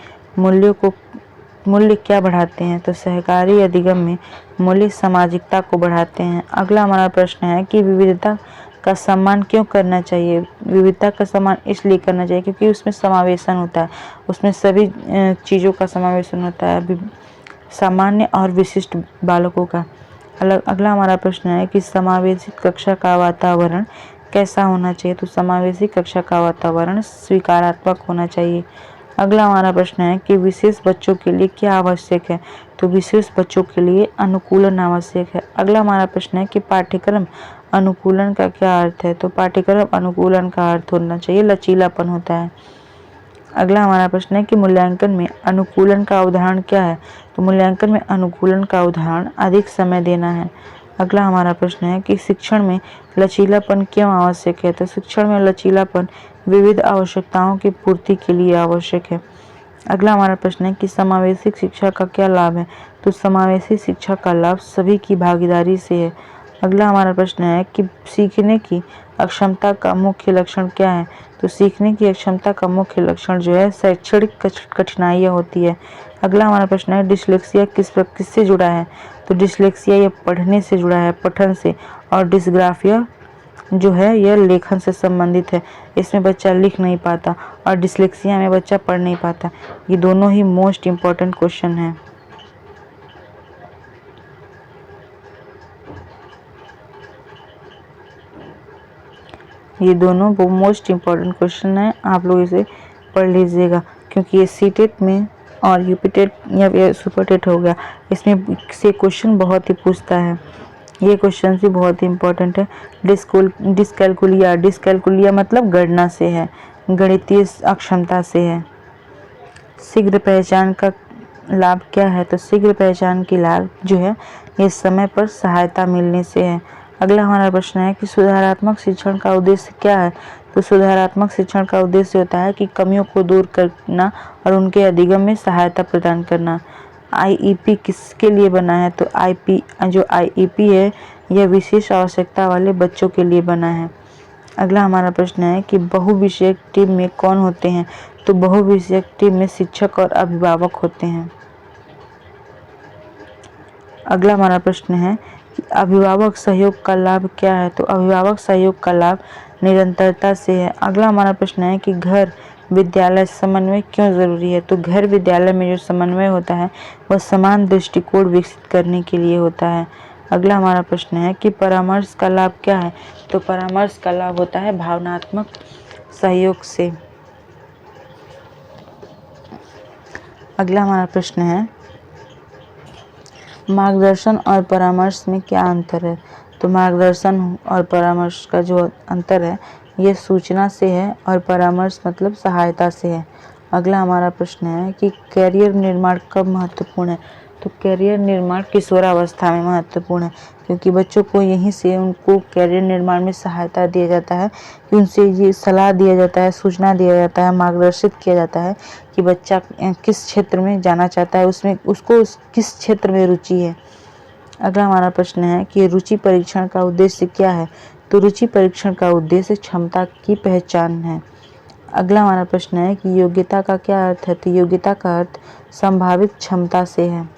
मूल्य क्या बढ़ाते हैं? तो सहकारी अधिगम में मूल्य सामाजिकता को बढ़ाते हैं। अगला हमारा प्रश्न है कि विविधता का सम्मान क्यों करना चाहिए? विविधता का सम्मान इसलिए करना चाहिए क्योंकि उसमें समावेशन होता है, उसमें सभी चीज़ों का समावेशन होता है, सामान्य और विशिष्ट बालकों का। अगला हमारा प्रश्न है कि समावेशी कक्षा का वातावरण कैसा होना चाहिए? तो समावेशी कक्षा का वातावरण स्वीकारात्मक होना चाहिए। अगला हमारा प्रश्न है कि विशेष बच्चों के लिए क्या आवश्यक है? तो विशेष बच्चों के लिए अनुकूलन आवश्यक है। अगला हमारा प्रश्न है कि पाठ्यक्रम अनुकूलन का क्या अर्थ है? तो पाठ्यक्रम अनुकूलन का अर्थ होना चाहिए लचीलापन होता है। अगला हमारा प्रश्न है कि मूल्यांकन में अनुकूलन का उदाहरण क्या है? तो मूल्यांकन में अनुकूलन का उदाहरण अधिक समय देना है। अगला हमारा प्रश्न है कि शिक्षण में लचीलापन क्यों आवश्यक है? तो शिक्षण में लचीलापन विविध आवश्यकताओं की पूर्ति के लिए आवश्यक है। अगला हमारा प्रश्न है कि समावेशी शिक्षा का क्या लाभ है? तो समावेशी शिक्षा का लाभ सभी की भागीदारी से है। अगला हमारा प्रश्न है कि सीखने की अक्षमता का मुख्य लक्षण क्या है? तो सीखने की अक्षमता का मुख्य लक्षण जो है शैक्षणिक कठिनाइयाँ होती है। अगला हमारा प्रश्न है डिस्लेक्सिया किससे जुड़ा है? तो डिस्लेक्सिया यह पढ़ने से जुड़ा है, पठन से, और डिस्ग्राफिया जो है यह लेखन से संबंधित है। इसमें बच्चा लिख नहीं पाता और डिस्लेक्सिया में बच्चा पढ़ नहीं पाता। ये दोनों ही मोस्ट इम्पॉर्टेंट क्वेश्चन हैं। ये दोनों वो मोस्ट इम्पॉर्टेंट क्वेश्चन है, आप लोग इसे पढ़ लीजिएगा क्योंकि ये सीटेट में और यूपीटेट या सुपरटेट हो गया, इसमें से क्वेश्चन बहुत ही पूछता है। ये क्वेश्चन भी बहुत ही इम्पोर्टेंट है। डिस्कैलकुलिया मतलब गणना से है, गणितीय अक्षमता से है। शीघ्र पहचान का लाभ क्या है? तो शीघ्र पहचान की लाभ जो है ये समय पर सहायता मिलने से है। अगला हमारा प्रश्न है कि सुधारात्मक शिक्षण का उद्देश्य क्या है? तो सुधारात्मक शिक्षण का उद्देश्य होता है कि कमियों को दूर करना और उनके अधिगम में सहायता प्रदान करना। आईईपी किसके लिए बना है? तो जो आईईपी है यह विशेष आवश्यकता वाले बच्चों के लिए बना है। अगला हमारा प्रश्न है कि बहुविषयक टीम में कौन होते हैं? तो बहुविषयक टीम में शिक्षक और अभिभावक होते हैं। अगला हमारा प्रश्न है कि अभिभावक सहयोग का लाभ क्या है? तो अभिभावक सहयोग का लाभ निरंतरता से है। अगला हमारा प्रश्न है कि घर विद्यालय समन्वय क्यों जरूरी है? तो घर विद्यालय में जो समन्वय होता है वह समान दृष्टिकोण विकसित करने के लिए होता है। अगला हमारा प्रश्न है कि परामर्श का लाभ क्या है? तो परामर्श का लाभ होता है भावनात्मक सहयोग से। अगला हमारा प्रश्न है मार्गदर्शन और परामर्श में क्या अंतर है? तो मार्गदर्शन और परामर्श का जो अंतर है ये सूचना से है और परामर्श मतलब सहायता से है। अगला हमारा प्रश्न है कि कैरियर निर्माण कब महत्वपूर्ण है? तो कैरियर निर्माण किशोरावस्था में महत्वपूर्ण है, क्योंकि बच्चों को यहीं से उनको कैरियर निर्माण में सहायता दिया जाता है कि उनसे ये सलाह दिया जाता है, सूचना दिया जाता है, मार्गदर्शित किया जाता है कि बच्चा किस क्षेत्र में जाना चाहता है, उसमें उसको किस क्षेत्र में रुचि है। अगला हमारा प्रश्न है कि रुचि परीक्षण का उद्देश्य क्या है? तो रुचि परीक्षण का उद्देश्य क्षमता की पहचान है। अगला हमारा प्रश्न है कि योग्यता का क्या अर्थ है? तो योग्यता का अर्थ संभावित क्षमता से है।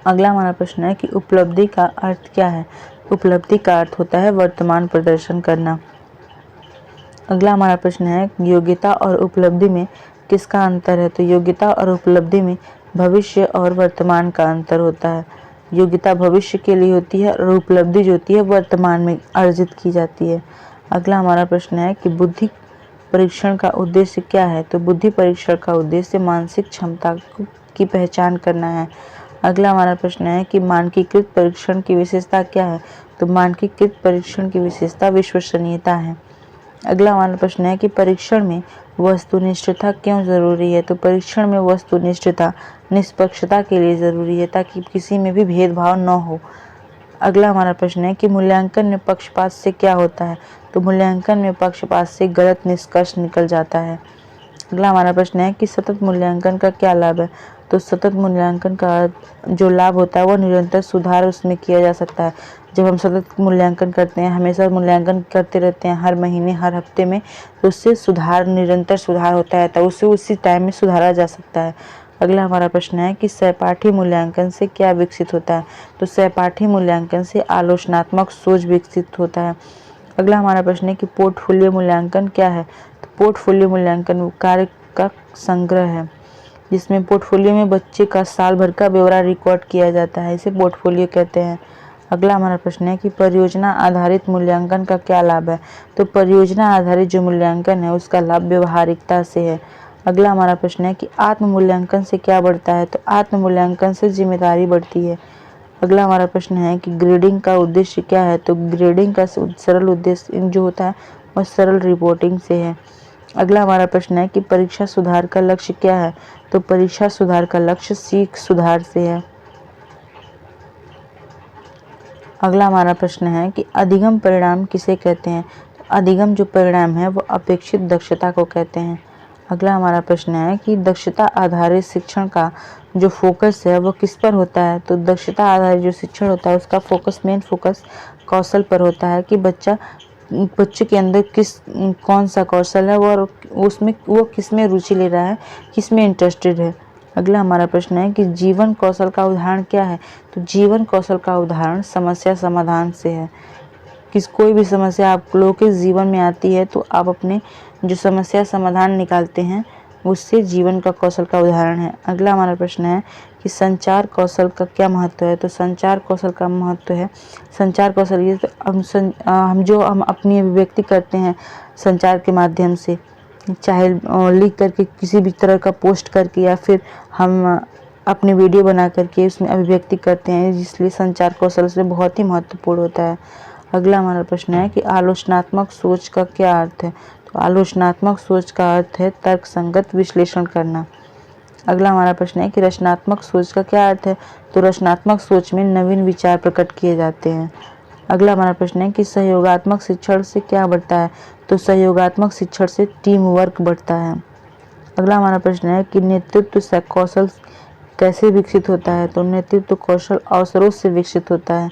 अगला हमारा प्रश्न है कि उपलब्धि का अर्थ क्या है? उपलब्धि का अर्थ होता है वर्तमान प्रदर्शन करना। अगला हमारा प्रश्न है योग्यता और उपलब्धि में किसका अंतर है? तो योग्यता और उपलब्धि में भविष्य और वर्तमान का अंतर होता है। योग्यता भविष्य के लिए होती है और उपलब्धि जो होती है वर्तमान में अर्जित की जाती है। अगला हमारा प्रश्न है कि बुद्धि परीक्षण का उद्देश्य क्या है? तो बुद्धि परीक्षण का उद्देश्य मानसिक क्षमता की पहचान करना है। अगला हमारा प्रश्न है कि मानकीकृत परीक्षण की विशेषता क्या है? तो मानकीकृत परीक्षण की विशेषता विश्वसनीयता है। अगला हमारा प्रश्न है कि परीक्षण में वस्तुनिष्ठता क्यों जरूरी है? तो परीक्षण में वस्तुनिष्ठता निष्पक्षता के लिए जरूरी है ताकि किसी में भी भेदभाव न हो। अगला हमारा प्रश्न है कि मूल्यांकन में पक्षपात से क्या होता है? तो मूल्यांकन में पक्षपात से गलत निष्कर्ष निकल जाता है। अगला हमारा प्रश्न है कि सतत मूल्यांकन का क्या लाभ है? तो सतत मूल्यांकन का जो लाभ होता है वो निरंतर सुधार उसमें किया जा सकता है। जब हम सतत मूल्यांकन करते हैं, हमेशा मूल्यांकन करते रहते हैं हर महीने हर हफ्ते में, तो उससे सुधार निरंतर सुधार होता है तो उससे उसी टाइम में सुधारा जा सकता है। अगला हमारा प्रश्न है कि सहपाठी मूल्यांकन से क्या विकसित होता है? तो सहपाठी मूल्यांकन से आलोचनात्मक सोच विकसित होता है। अगला हमारा प्रश्न है कि पोर्टफोलियो मूल्यांकन क्या है? तो पोर्टफोलियो मूल्यांकन कार्य का संग्रह है जिसमें पोर्टफोलियो में बच्चे का साल भर का ब्यौरा रिकॉर्ड किया जाता है, इसे पोर्टफोलियो कहते हैं। अगला हमारा प्रश्न है कि परियोजना आधारित मूल्यांकन का क्या लाभ है? तो परियोजना आधारित जो मूल्यांकन है उसका लाभ व्यवहारिकता से है। अगला हमारा प्रश्न है कि आत्म मूल्यांकन से क्या बढ़ता है? तो आत्म मूल्यांकन से जिम्मेदारी बढ़ती है। अगला हमारा प्रश्न है कि ग्रेडिंग का उद्देश्य क्या है? तो ग्रेडिंग का सरल उद्देश्य जो होता है वह सरल रिपोर्टिंग से है। अगला हमारा प्रश्न है कि परीक्षा सुधार का लक्ष्य क्या है? तो परीक्षा सुधार का लक्ष्य सीख सुधार से है। अगला हमारा प्रश्न है कि अधिगम परिणाम किसे कहते हैं? तो अधिगम जो परिणाम है वो अपेक्षित दक्षता को कहते हैं। अगला हमारा प्रश्न है कि दक्षता आधारित शिक्षण का जो फोकस है वो किस पर होता है? तो दक्षता आधारित जो शिक्षण होता है उसका मेन फोकस कौशल पर होता है कि बच्चे के अंदर कौन सा कौशल है और उसमें वो किस में रुचि ले रहा है, किस में इंटरेस्टेड है। अगला हमारा प्रश्न है कि जीवन कौशल का उदाहरण क्या है? तो जीवन कौशल का उदाहरण समस्या समाधान से है। कोई भी समस्या आप लोगों के जीवन में आती है तो आप अपने जो समस्या समाधान निकालते हैं उससे जीवन का कौशल का उदाहरण है। अगला हमारा प्रश्न है कि संचार कौशल का क्या महत्व है? तो संचार कौशल का महत्व है, संचार कौशल ये तो हम अपनी अभिव्यक्ति करते हैं संचार के माध्यम से, चाहे लिख करके किसी भी तरह का पोस्ट करके या फिर हम अपनी वीडियो बना करके उसमें अभिव्यक्ति करते हैं, इसलिए संचार कौशल से बहुत ही महत्वपूर्ण होता है। अगला हमारा प्रश्न है कि आलोचनात्मक सोच का क्या अर्थ है? तो आलोचनात्मक सोच का अर्थ है तर्कसंगत विश्लेषण करना। अगला हमारा प्रश्न है कि रचनात्मक सोच का क्या अर्थ है? तो रचनात्मक सोच में नवीन विचार प्रकट किए जाते हैं। अगला हमारा प्रश्न है कि सहयोगात्मक शिक्षण से क्या बढ़ता है? तो सहयोगात्मक शिक्षण से टीम वर्क बढ़ता है। अगला हमारा प्रश्न है कि नेतृत्व कौशल कैसे विकसित होता है? तो नेतृत्व कौशल अवसरों से विकसित होता है।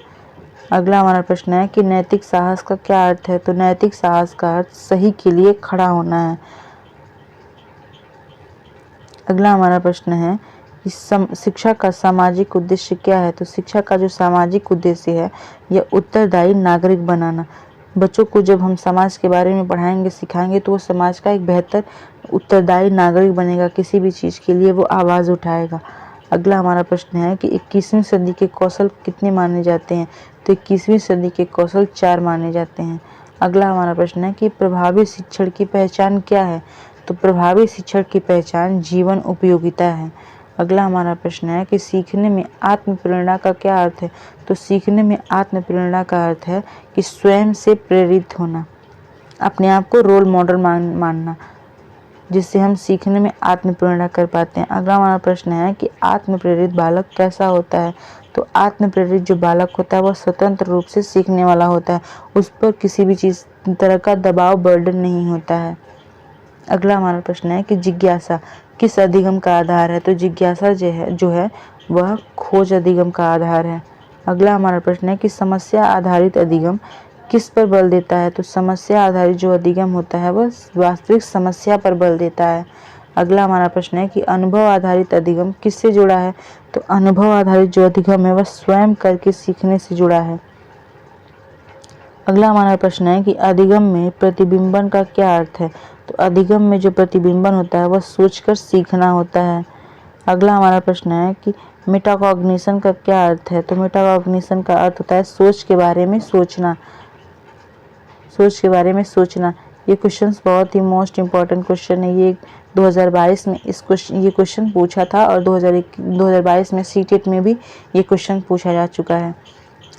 अगला हमारा प्रश्न है कि नैतिक साहस का क्या अर्थ है? तो नैतिक साहस का अर्थ सही के लिए खड़ा होना है। अगला हमारा प्रश्न है कि शिक्षा का सामाजिक उद्देश्य क्या है? तो शिक्षा का जो सामाजिक उद्देश्य है यह उत्तरदायी नागरिक बनाना। बच्चों को जब हम समाज के बारे में पढ़ाएंगे सिखाएंगे तो वो समाज का एक बेहतर उत्तरदायी नागरिक बनेगा, किसी भी चीज़ के लिए वो आवाज़ उठाएगा। अगला हमारा प्रश्न है कि 21वीं सदी के कौशल कितने माने जाते हैं? तो 21वीं सदी के कौशल 4 माने जाते हैं। अगला हमारा प्रश्न है कि प्रभावी शिक्षण की पहचान क्या है? तो प्रभावी शिक्षण की पहचान जीवन उपयोगिता है। अगला हमारा प्रश्न है कि सीखने में आत्म प्रेरणा का क्या अर्थ है? तो सीखने में आत्म प्रेरणा का अर्थ है कि स्वयं से प्रेरित होना, अपने आप को रोल मॉडल मानना, जिससे हम सीखने में आत्म प्रेरणा कर पाते हैं। अगला हमारा प्रश्न है कि आत्म प्रेरित बालक कैसा होता है? तो आत्म प्रेरित जो बालक होता है वह स्वतंत्र रूप से सीखने वाला होता है, उस पर किसी भी चीज़ तरह का दबाव बर्डन नहीं होता है। अगला हमारा प्रश्न है कि जिज्ञासा किस अधिगम का आधार है? तो जिज्ञासा जो है वह खोज अधिगम का आधार है। अगला हमारा प्रश्न है कि समस्या आधारित अधिगम किस पर बल देता है? तो समस्या आधारित जो अधिगम होता है वह वास्तविक समस्या पर बल देता है। अगला हमारा प्रश्न है कि अनुभव आधारित अधिगम किससे जुड़ा है? तो अनुभव आधारित जो अधिगम है वह स्वयं करके सीखने से जुड़ा है। अगला हमारा प्रश्न है कि अधिगम में प्रतिबिंबन का क्या अर्थ है? तो अधिगम में जो प्रतिबिंबन होता है वह सोचकर सीखना होता है। अगला हमारा प्रश्न है कि मेटाकॉग्निशन का क्या अर्थ है? तो मेटाकॉग्निशन का अर्थ होता है सोच के बारे में सोचना, सोच के बारे में सोचना। ये क्वेश्चंस बहुत ही मोस्ट इम्पॉर्टेंट क्वेश्चन है। ये 2022 में ये क्वेश्चन पूछा था और 2022 में सीटेट में भी ये क्वेश्चन पूछा जा चुका है।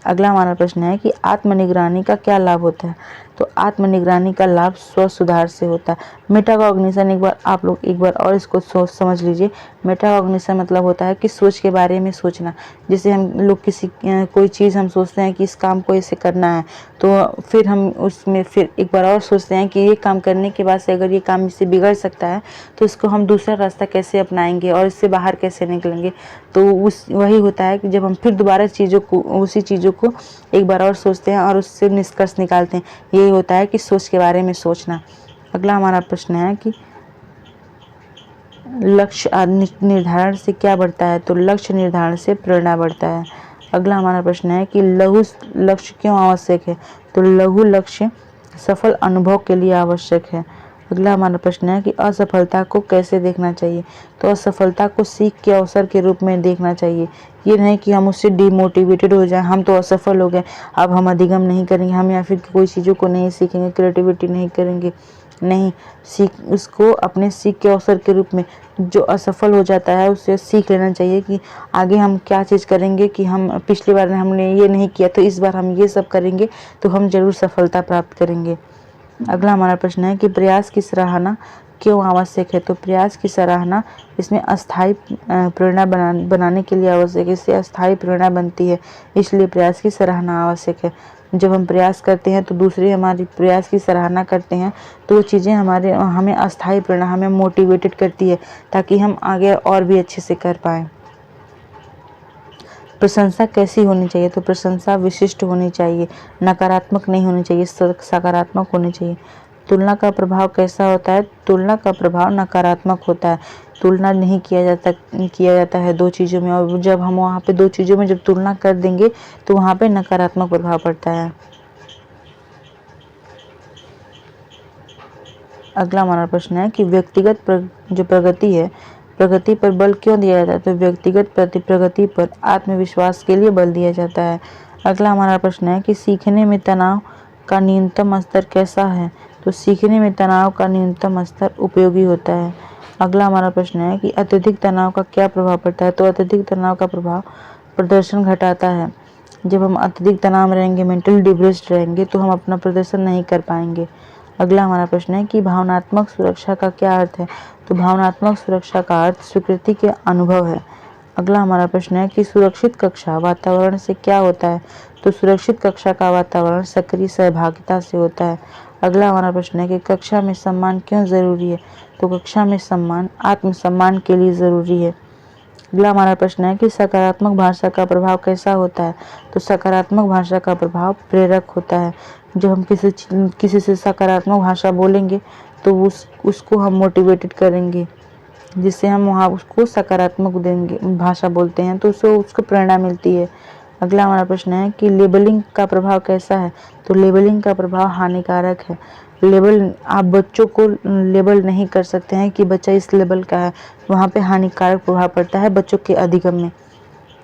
अगला हमारा प्रश्न है कि आत्मनिगरानी का क्या लाभ होता है? तो आत्मनिगरानी का लाभ स्व सुधार से होता है। मेटाकॉग्निशन आप लोग एक बार और इसको समझ लीजिए। मेटाकॉग्निशन मतलब होता है कि सोच के बारे में सोचना। जैसे हम लोग कोई चीज़ हम सोचते हैं कि इस काम को ऐसे करना है, तो फिर हम उसमें फिर एक बार और सोचते हैं कि ये काम करने के बाद से अगर ये काम इससे बिगड़ सकता है तो इसको हम दूसरा रास्ता कैसे अपनाएंगे और इससे बाहर कैसे निकलेंगे। तो वही होता है कि जब हम फिर दोबारा उसी चीज़ों को एक बार और सोचते हैं और उससे निष्कर्ष निकालते हैं, यही होता है कि सोच के बारे में सोचना। अगला हमारा प्रश्न है कि लक्ष्य निर्धारण से क्या बढ़ता है? तो लक्ष्य निर्धारण से प्रेरणा बढ़ता है। अगला हमारा प्रश्न है कि लघु लक्ष्य क्यों आवश्यक है? तो लघु लक्ष्य सफल अनुभव के लिए आवश्यक है। अगला हमारा प्रश्न है कि असफलता को कैसे देखना चाहिए? तो असफलता को सीख के अवसर के रूप में देखना चाहिए। ये नहीं कि हम उससे डिमोटिवेटेड हो जाएं, हम तो असफल हो गए अब हम अधिगम नहीं करेंगे, हम या फिर कोई चीज़ों को नहीं सीखेंगे, क्रिएटिविटी नहीं करेंगे। नहीं, उसको अपने सीख के अवसर के रूप में जो असफल हो जाता है उससे सीख लेना चाहिए कि आगे हम क्या चीज़ करेंगे, कि हम पिछली बार हमने ये नहीं किया तो इस बार हम ये सब करेंगे तो हम जरूर सफलता प्राप्त करेंगे। अगला हमारा प्रश्न है कि प्रयास की सराहना क्यों आवश्यक है? तो प्रयास की सराहना इसमें अस्थायी प्रेरणा बनाने के लिए आवश्यक है। इससे अस्थायी प्रेरणा बनती है, इसलिए प्रयास की सराहना आवश्यक है। जब हम प्रयास करते हैं तो दूसरे हमारी प्रयास की सराहना करते हैं तो वो चीज़ें हमें अस्थायी प्रेरणा, हमें मोटिवेटेड करती है ताकि हम आगे और भी अच्छे से कर पाएँ। प्रशंसा कैसी होनी चाहिए? तो प्रशंसा विशिष्ट होनी चाहिए, नकारात्मक नहीं होनी चाहिए, सकारात्मक होनी चाहिए। तुलना का प्रभाव कैसा होता है? तुलना का प्रभाव नकारात्मक होता है। तुलना नहीं किया जाता है दो चीज़ों में, और जब हम वहाँ पे दो चीज़ों में जब तुलना कर देंगे तो वहाँ पे नकारात्मक प्रभाव पड़ता है। अगला हमारा प्रश्न है कि व्यक्तिगत जो प्रगति है, प्रगति पर बल क्यों दिया जाता है? तो व्यक्तिगत प्रगति पर आत्मविश्वास के लिए बल दिया जाता है। अगला हमारा प्रश्न है कि सीखने में तनाव का न्यूनतम स्तर कैसा है? तो सीखने में तनाव का न्यूनतम स्तर उपयोगी होता है। अगला हमारा प्रश्न है कि अत्यधिक तनाव का क्या प्रभाव पड़ता है? तो अत्यधिक तनाव का प्रभाव प्रदर्शन घटाता है। जब हम अत्यधिक तनाव में रहेंगे, मेंटली डिप्रेस्ड रहेंगे तो हम अपना प्रदर्शन नहीं कर पाएंगे। अगला हमारा प्रश्न है कि भावनात्मक सुरक्षा का क्या अर्थ है? तो भावनात्मक सुरक्षा का अर्थ स्वीकृति के अनुभव है। अगला हमारा प्रश्न है कि सुरक्षित कक्षा वातावरण से क्या होता है? तो सुरक्षित कक्षा का वातावरण सक्रिय सहभागिता से होता है। अगला हमारा प्रश्न है कि कक्षा में सम्मान क्यों ज़रूरी है? तो कक्षा में सम्मान आत्मसम्मान के लिए ज़रूरी है। अगला हमारा प्रश्न है कि सकारात्मक भाषा का प्रभाव कैसा होता है? तो सकारात्मक भाषा का प्रभाव प्रेरक होता है। जब हम किसी से सकारात्मक भाषा बोलेंगे तो उसको हम मोटिवेटेड करेंगे, जिससे हम वहाँ उसको सकारात्मक देंगे भाषा बोलते हैं तो उसको प्रेरणा मिलती है। अगला हमारा प्रश्न है कि लेबलिंग का प्रभाव कैसा है? तो लेबलिंग का प्रभाव हानिकारक है। आप बच्चों को लेबल नहीं कर सकते हैं कि बच्चा इस लेवल का है, वहाँ पे हानिकारक प्रभाव पड़ता है बच्चों के अधिगम में।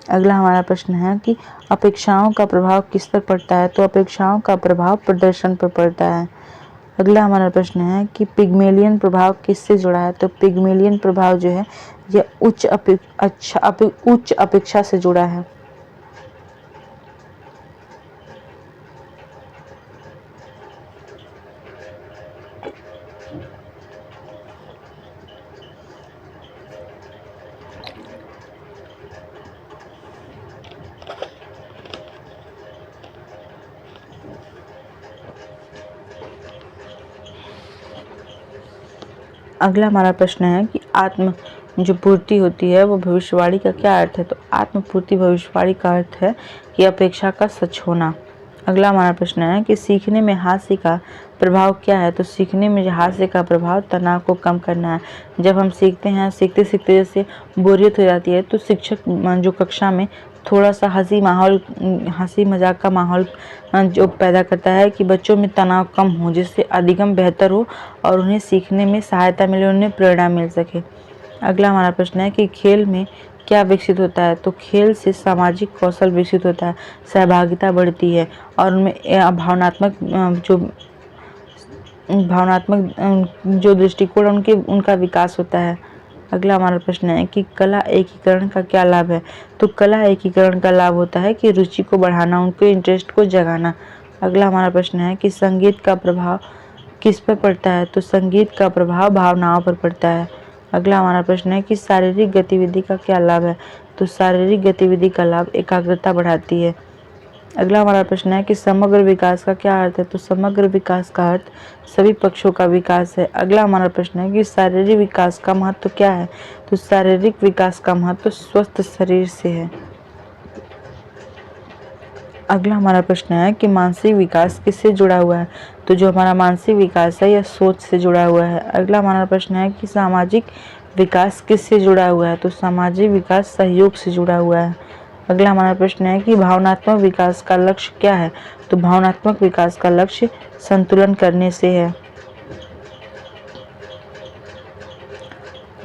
अगला हमारा प्रश्न है कि अपेक्षाओं का प्रभाव किस पर पड़ता है? तो अपेक्षाओं का प्रभाव प्रदर्शन पर पड़ता है। अगला हमारा प्रश्न है कि पिग्मेलियन प्रभाव किससे जुड़ा है? तो पिग्मेलियन प्रभाव जो है यह उच्च अपेक्षा से जुड़ा है। अगला हमारा प्रश्न है कि आत्म जो पूर्ति होती है वो भविष्यवाणी का क्या अर्थ है? तो आत्मपूर्ति भविष्यवाणी का अर्थ है कि अपेक्षा का सच होना। अगला हमारा प्रश्न है कि सीखने में हास्य का प्रभाव क्या है? तो सीखने में हास्य का प्रभाव तनाव को कम करना है। जब हम सीखते हैं, सीखते सीखते जैसे बोरियत हो जाती है तो शिक्षक जो कक्षा में थोड़ा सा हंसी मजाक का माहौल जो पैदा करता है कि बच्चों में तनाव कम हो, जिससे अधिगम बेहतर हो और उन्हें सीखने में सहायता मिले, उन्हें प्रेरणा मिल सके। अगला हमारा प्रश्न है कि खेल में क्या विकसित होता है? तो खेल से सामाजिक कौशल विकसित होता है, सहभागिता बढ़ती है और उनमें भावनात्मक जो दृष्टिकोण उनका विकास होता है। अगला हमारा प्रश्न है कि कला एकीकरण का क्या लाभ है? तो कला एकीकरण का लाभ होता है कि रुचि को बढ़ाना, उनके इंटरेस्ट को जगाना। अगला हमारा प्रश्न है कि संगीत का प्रभाव किस पर पड़ता है? तो संगीत का प्रभाव भावनाओं पर पड़ता है। अगला हमारा प्रश्न है कि शारीरिक गतिविधि का क्या लाभ है? तो शारीरिक गतिविधि का लाभ एकाग्रता बढ़ाती है। अगला हमारा प्रश्न है कि समग्र विकास का क्या अर्थ है? तो समग्र विकास का अर्थ सभी पक्षों का विकास है। अगला हमारा प्रश्न है कि शारीरिक विकास का महत्व क्या है? तो शारीरिक विकास का महत्व स्वस्थ शरीर से है। अगला हमारा प्रश्न है कि मानसिक विकास किससे जुड़ा हुआ है? तो जो हमारा मानसिक विकास है यह सोच से जुड़ा हुआ है। अगला हमारा प्रश्न है कि सामाजिक विकास किससे जुड़ा हुआ है? तो सामाजिक विकास सहयोग से जुड़ा हुआ है। अगला हमारा प्रश्न है कि भावनात्मक विकास का लक्ष्य क्या है? तो भावनात्मक विकास का लक्ष्य संतुलन करने से है।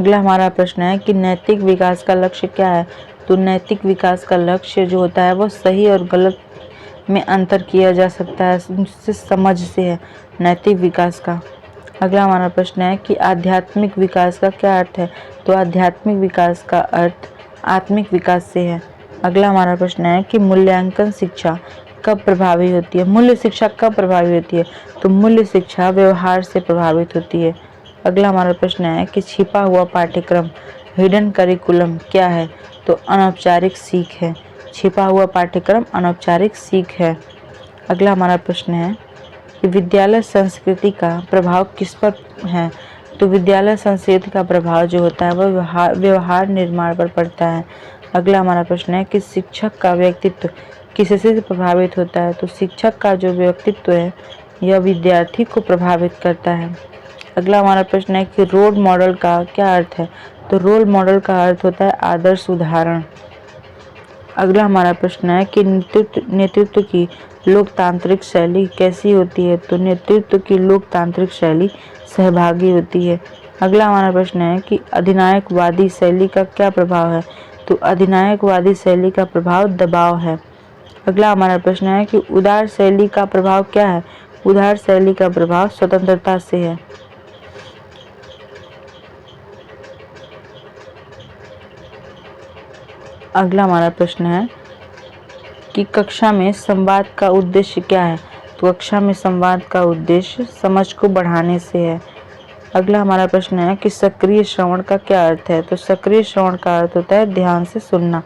अगला हमारा प्रश्न है कि नैतिक विकास का लक्ष्य क्या है? तो नैतिक विकास का लक्ष्य जो होता है वो सही और गलत में अंतर किया जा सकता है, उससे समझ से है नैतिक विकास का। अगला हमारा प्रश्न है कि आध्यात्मिक विकास का क्या अर्थ है? तो आध्यात्मिक विकास का अर्थ आत्मिक विकास से है। अगला हमारा प्रश्न है कि मूल्यांकन शिक्षा कब प्रभावी होती है? मूल्य शिक्षा कब प्रभावी होती है? तो मूल्य शिक्षा व्यवहार से प्रभावित होती है। अगला हमारा प्रश्न है कि छिपा हुआ पाठ्यक्रम हिडन करिकुलम क्या है? तो अनौपचारिक सीख है। छिपा हुआ पाठ्यक्रम अनौपचारिक सीख है। अगला हमारा प्रश्न है कि विद्यालय संस्कृति का प्रभाव किस पर है? तो विद्यालय संस्कृति का प्रभाव जो होता है वह व्यवहार निर्माण पर पड़ता है। अगला हमारा प्रश्न है कि शिक्षक का व्यक्तित्व किससे प्रभावित होता है? तो शिक्षक का जो व्यक्तित्व है यह विद्यार्थी को प्रभावित करता है। अगला हमारा प्रश्न है कि रोल मॉडल का क्या अर्थ है? तो रोल मॉडल का अर्थ होता है आदर्श उदाहरण। अगला हमारा प्रश्न है कि नेतृत्व की लोकतांत्रिक शैली कैसी होती है? तो नेतृत्व की लोकतांत्रिक शैली सहभागी होती है। अगला हमारा प्रश्न है कि अधिनायकवादी शैली का क्या प्रभाव है? तो अधिनायकवादी शैली का प्रभाव दबाव है। अगला हमारा प्रश्न है कि उदार शैली का प्रभाव क्या है? उदार शैली का प्रभाव स्वतंत्रता से है। अगला हमारा प्रश्न है कि कक्षा में संवाद का उद्देश्य क्या है? तो कक्षा में संवाद का उद्देश्य समझ को बढ़ाने से है। अगला हमारा प्रश्न है कि सक्रिय श्रवण का क्या अर्थ है? तो सक्रिय श्रवण का अर्थ होता है ध्यान से सुनना।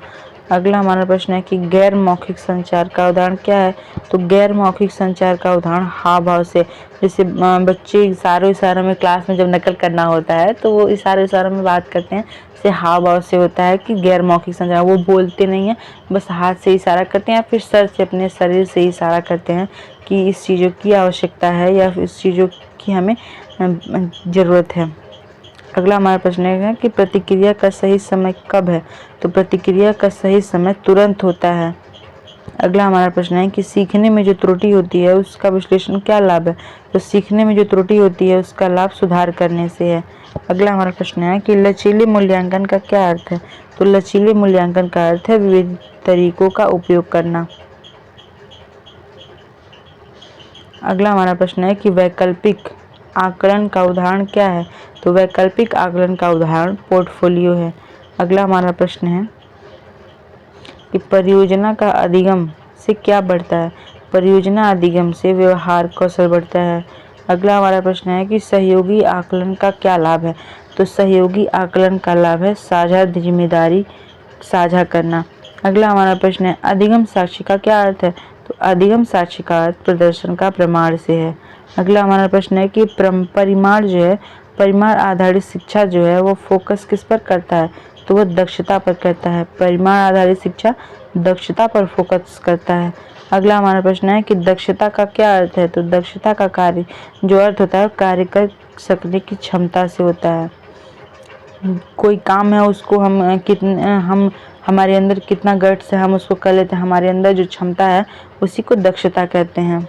अगला हमारा प्रश्न है कि गैर मौखिक संचार का उदाहरण क्या है? तो गैर मौखिक संचार का उदाहरण हाव भाव से, जैसे बच्चे इशारों में क्लास में जब नकल करना होता है तो वो इशारों में बात करते हैं, जैसे हाव भाव से होता है कि गैर मौखिक संचार, वो बोलते नहीं है, बस हाथ से इशारा करते हैं या फिर सर से, अपने शरीर से इशारा करते हैं कि इस चीज़ों की आवश्यकता है या फिर इस चीज़ों की हमें ज़रूरत है। अगला हमारा प्रश्न है कि प्रतिक्रिया का सही समय कब है? तो प्रतिक्रिया का सही समय तुरंत होता है। अगला हमारा प्रश्न है कि सीखने में जो त्रुटि होती है उसका विश्लेषण क्या लाभ है? तो सीखने में जो त्रुटि होती है उसका लाभ सुधार करने से है। अगला हमारा प्रश्न है कि लचीले मूल्यांकन का क्या अर्थ है? तो लचीले मूल्यांकन का अर्थ है विविध तरीकों का उपयोग करना। अगला हमारा प्रश्न है कि वैकल्पिक आकलन का उदाहरण क्या है? तो वैकल्पिक आकलन का उदाहरण पोर्टफोलियो है। अगला हमारा प्रश्न है कि परियोजना का अधिगम से क्या बढ़ता है? परियोजना अधिगम से व्यवहार कौशल बढ़ता है। अगला हमारा प्रश्न है कि सहयोगी आकलन का क्या लाभ है? तो सहयोगी आकलन का लाभ है साझा जिम्मेदारी साझा करना। अगला हमारा प्रश्न है अधिगम साक्षी का क्या अर्थ है? तो अधिगम साक्षी का अर्थ प्रदर्शन का प्रमाण से है। अगला हमारा प्रश्न है कि परिमाण जो है, परिमाण आधारित शिक्षा जो है वो फोकस किस पर करता है? तो वह दक्षता पर करता है। परिमाण आधारित शिक्षा दक्षता पर फोकस करता है। अगला हमारा प्रश्न है कि दक्षता का क्या अर्थ है? तो दक्षता का कार्य जो अर्थ होता है कार्य कर सकने की क्षमता से होता है। कोई काम है उसको हम हमारे अंदर कितना गट्स है हम उसको कर लेते हैं, हमारे अंदर जो क्षमता है उसी को दक्षता कहते हैं।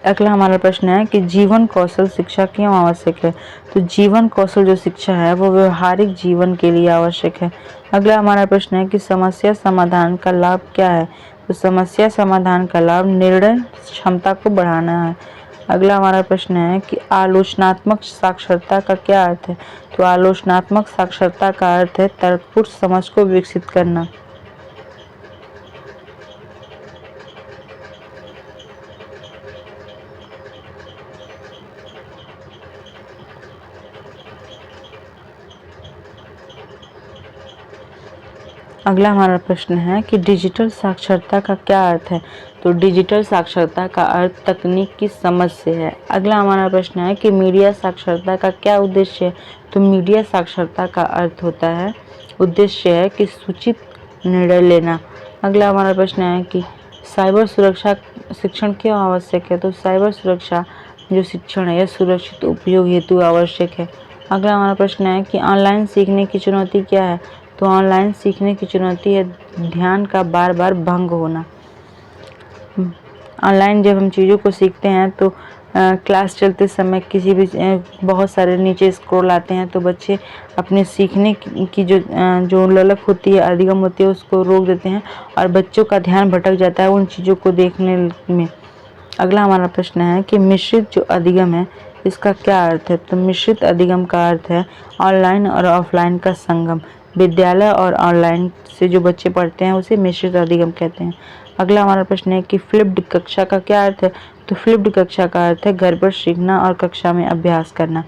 अगला हमारा प्रश्न है कि जीवन कौशल शिक्षा क्यों आवश्यक है? तो जीवन कौशल जो शिक्षा है वो व्यवहारिक जीवन के लिए आवश्यक है। अगला हमारा प्रश्न है कि समस्या समाधान का लाभ क्या है? तो समस्या समाधान का लाभ निर्णय क्षमता को बढ़ाना है। अगला हमारा प्रश्न है कि आलोचनात्मक साक्षरता का क्या अर्थ है? तो आलोचनात्मक साक्षरता का अर्थ है तर्कपूर्ण समझ को विकसित करना। अगला हमारा प्रश्न है कि डिजिटल साक्षरता का क्या अर्थ है? तो डिजिटल साक्षरता का अर्थ तकनीक की समझ से है। अगला हमारा प्रश्न है कि मीडिया साक्षरता का क्या उद्देश्य है? तो मीडिया साक्षरता का अर्थ होता है, उद्देश्य है कि सूचित निर्णय लेना। अगला हमारा प्रश्न है कि साइबर सुरक्षा शिक्षण क्यों आवश्यक है? तो साइबर सुरक्षा जो शिक्षण है यह सुरक्षित उपयोग हेतु आवश्यक है। अगला हमारा प्रश्न है कि ऑनलाइन सीखने की चुनौती क्या है? तो ऑनलाइन सीखने की चुनौती है ध्यान का बार बार भंग होना। ऑनलाइन जब हम चीज़ों को सीखते हैं तो क्लास चलते समय किसी भी बहुत सारे नीचे स्क्रॉल आते हैं तो बच्चे अपने सीखने की जो ललक होती है, अधिगम होती है, उसको रोक देते हैं और बच्चों का ध्यान भटक जाता है उन चीज़ों को देखने में। अगला हमारा प्रश्न है कि मिश्रित जो अधिगम है इसका क्या अर्थ है? तो मिश्रित अधिगम का अर्थ है ऑनलाइन और ऑफलाइन का संगम। विद्यालय और ऑनलाइन से जो बच्चे पढ़ते हैं उसे मिश्रित अधिगम कहते हैं। अगला हमारा प्रश्न है कि फ्लिप्ड कक्षा का क्या अर्थ है? तो फ्लिप्ड कक्षा का अर्थ है घर पर सीखना और कक्षा में अभ्यास करना।